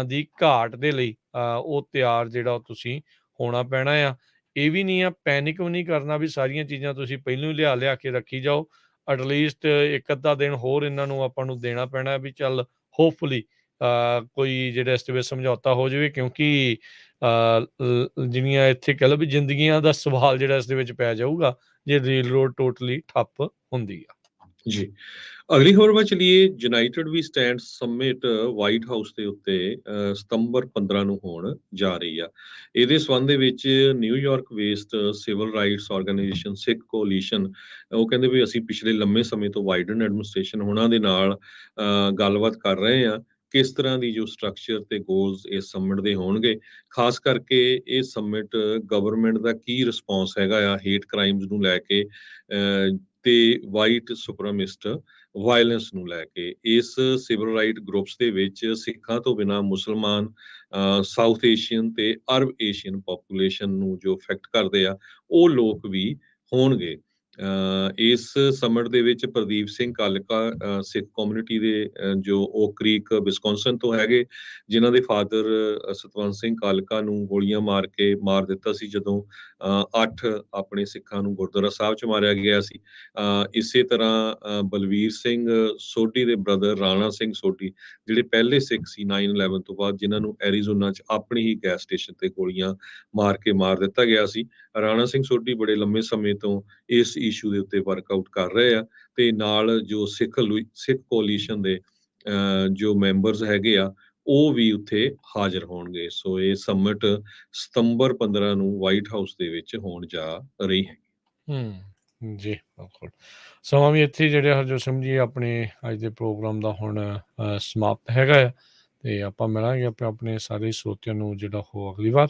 ਦੀ ਘਾਟ ਦੇ ਲਈ ਉਹ ਤਿਆਰ ਜਿਹੜਾ ਉਹ ਤੁਸੀਂ ਹੋਣਾ ਪੈਣਾ ਆ। ਇਹ ਵੀ ਨਹੀਂ ਆ, ਪੈਨਿਕ ਵੀ ਨਹੀਂ ਕਰਨਾ ਵੀ ਸਾਰੀਆਂ ਚੀਜ਼ਾਂ ਤੁਸੀਂ ਪਹਿਲੋਂ ਹੀ ਲਿਆ ਕੇ ਰੱਖੀ ਜਾਓ। ਐਟਲੀਸਟ ਇੱਕ ਅੱਧਾ ਦਿਨ ਹੋਰ ਇਹਨਾਂ ਨੂੰ ਆਪਾਂ ਨੂੰ ਦੇਣਾ ਪੈਣਾ ਵੀ ਚੱਲ ਹੋਪਫੁਲੀ ਕੋਈ ਜਿਹੜਾ ਇਸ ਦੇ ਵਿੱਚ ਸਮਝੌਤਾ ਹੋ ਜਾਵੇ, ਕਿਉਂਕਿ ਜਿਹੜੀਆਂ ਇੱਥੇ ਕਹਿ ਲਓ ਵੀ ਜ਼ਿੰਦਗੀਆਂ ਦਾ ਸਵਾਲ ਜਿਹੜਾ ਇਸ ਦੇ ਵਿੱਚ ਪੈ ਜਾਊਗਾ ਜੇ ਰੇਲ ਰੋਡ ਟੋਟਲੀ ਠੱਪ ਹੁੰਦੀ ਆ। ਜੀ, ਅਗਲੀ ਖਬਰ ਵੱਲ ਚਲੀਏ। ਯੂਨਾਈਟਿਡ ਵੀ ਸਟੈਂਡ ਸਮਿਟ ਵਾਈਟ ਹਾਊਸ ਦੇ ਉੱਤੇ ਸਤੰਬਰ 15 ਨੂੰ ਹੋਣ ਜਾ ਰਹੀ ਆ। ਇਹਦੇ ਸੰਬੰਧ ਦੇ ਵਿੱਚ New York based civil rights organisation Sikh coalition ਉਹ ਕਹਿੰਦੇ ਵੀ ਅਸੀਂ ਪਿਛਲੇ ਲੰਮੇ ਸਮੇਂ ਤੋਂ ਬਾਈਡਨ ਐਡਮਿਨਿਸਟ੍ਰੇਸ਼ਨ ਉਹਨਾਂ ਦੇ ਨਾਲ ਗੱਲਬਾਤ ਕਰ ਰਹੇ ਆ ਕਿਸ ਤਰ੍ਹਾਂ ਦੀ ਜੋ ਸਟਰਕਚਰ ਤੇ ਗੋਲਸ ਇਸ ਸਮਿਟ ਦੇ ਹੋਣਗੇ, ਖਾਸ ਕਰਕੇ ਇਹ ਸਮਿਟ ਗਵਰਨਮੈਂਟ ਦਾ ਕੀ ਰਿਸਪੌਂਸ ਹੈਗਾ ਆ ਹੇਟ ਕ੍ਰਾਈਮਸ ਨੂੰ ਲੈ ਕੇ ਤੇ ਵਾਈਟ ਸੁਪਰਮਿਸਟ ਵਾਇਲੈਂਸ ਨੂੰ ਲੈ ਕੇ। ਇਸ ਸਿਵਲ ਰਾਈਟ ਗਰੁੱਪਸ ਦੇ ਵਿੱਚ ਸਿੱਖਾਂ ਤੋਂ ਬਿਨਾਂ ਮੁਸਲਮਾਨ, ਸਾਊਥ ਏਸ਼ੀਅਨ ਤੇ ਅਰਬ ਏਸ਼ੀਅਨ ਪੋਪੂਲੇਸ਼ਨ ਨੂੰ ਜੋ ਅਫੈਕਟ ਕਰਦੇ ਆ ਉਹ ਲੋਕ ਵੀ ਹੋਣਗੇ। ਇਸ ਸਮਿਟ ਦੇ ਵਿੱਚ ਪ੍ਰਦੀਪ ਸਿੰਘ ਕਾਲਕਾ ਸਿੱਖ ਕਮਿਊਨਿਟੀ ਦੇ ਜੋ ਓਕ ਕ੍ਰੀਕ ਵਿਸਕੌਨਸਨ ਤੋਂ ਹੈਗੇ, ਜਿਨ੍ਹਾਂ ਦੇ ਫਾਦਰ ਸਤਵੰਤ ਸਿੰਘ ਕਾਲਕਾ ਨੂੰ ਗੋਲੀਆਂ ਮਾਰ ਕੇ ਮਾਰ ਦਿੱਤਾ ਸੀ ਜਦੋਂ 8 ਆਪਣੇ ਸਿੱਖਾਂ ਨੂੰ ਗੁਰਦੁਆਰਾ ਸਾਹਿਬ ਚ ਮਾਰਿਆ ਗਿਆ ਸੀ। ਇਸੇ ਤਰ੍ਹਾਂ ਬਲਵੀਰ ਸਿੰਘ ਸੋਢੀ ਦੇ ਬ੍ਰਦਰ ਰਾਣਾ ਸਿੰਘ ਸੋਢੀ ਜਿਹੜੇ ਪਹਿਲੇ ਸਿੱਖ ਸੀ 9/11 ਤੋਂ ਬਾਅਦ, ਜਿਨ੍ਹਾਂ ਨੂੰ ਐਰੀਜ਼ੋਨਾ ਚ ਆਪਣੀ ਹੀ ਗੈਸ ਸਟੇਸ਼ਨ ਤੇ ਗੋਲੀਆਂ ਮਾਰ ਕੇ ਮਾਰ ਦਿੱਤਾ ਗਿਆ ਸੀ। ਰਾਣਾ ਸਿੰਘ ਸੋਢੀ ਬੜੇ ਲੰਮੇ ਸਮੇਂ ਤੋਂ ਇਸ ਇਸ਼ੂ ਦੇ ਉੱਤੇ ਵਰਕਆਊਟ ਕਰ ਰਹੇ ਆ ਤੇ ਨਾਲ ਜੋ ਸਿੱਖ ਕੋਲੀਸ਼ਨ ਦੇ ਜੋ ਮੈਂਬਰਸ ਹੈਗੇ ਆ ਉਹ ਵੀ ਉੱਥੇ ਹਾਜ਼ਰ ਹੋਣਗੇ। ਸੋ ਇਹ ਸਮਿਟ ਸਤੰਬਰ 15 ਨੂੰ ਵਾਈਟ ਹਾਊਸ ਦੇ ਵਿੱਚ ਹੋਣ ਜਾ ਰਹੀ ਹੈ। ਜੀ ਬਿਲਕੁਲ। ਸਮਾਂ ਵੀ ਇੱਥੇ ਜਿਹੜੇ ਹਰਜੋਤ ਸਿੰਘ ਜੀ ਆਪਣੇ ਅੱਜ ਦੇ ਪ੍ਰੋਗਰਾਮ ਦਾ ਹੁਣ ਸਮਾਪਤ ਹੈਗਾ ਆ, ਤੇ ਆਪਾਂ ਮਿਲਾਂਗੇ ਆਪਣੇ ਸਾਰੇ ਸਰੋਤਿਆਂ ਨੂੰ ਜਿਹੜਾ ਉਹ ਅਗਲੀ ਵਾਰ।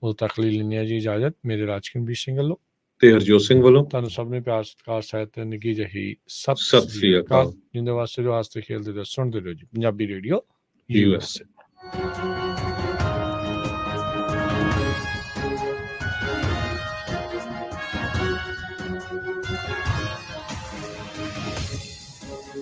ਉਦੋਂ ਤੱਕ ਲਈ ਲੈਂਦੇ ਹਾਂ ਜੀ ਇਜਾਜ਼ਤ। ਮੇਰੇ ਰਾਜਕਮਬੀਰ ਸਿੰਘ ਵੱਲੋਂ ਤੇ ਹਰਜੋਤ ਸਿੰਘ ਵੱਲੋਂ ਤੁਹਾਨੂੰ ਸਭ ਨੂੰ ਪਿਆਰ ਸਤਿਕਾਰ ਸਹਿਤ ਨਿੱਘੀ ਜਿਹੀ ਸਤਿ ਸਤਿ ਸ੍ਰੀ ਸ੍ਰੀ ਅਕਾਲ। ਅਕਾਲ। ਜਿੰਦੇ ਵਾਸਤੇ ਜੋ ਆਸਤੇ ਖੇਲਦੇ ਸੁਣਦੇ ਰਹੋ ਜੀ ਪੰਜਾਬੀ ਰੇਡੀਓ US USA।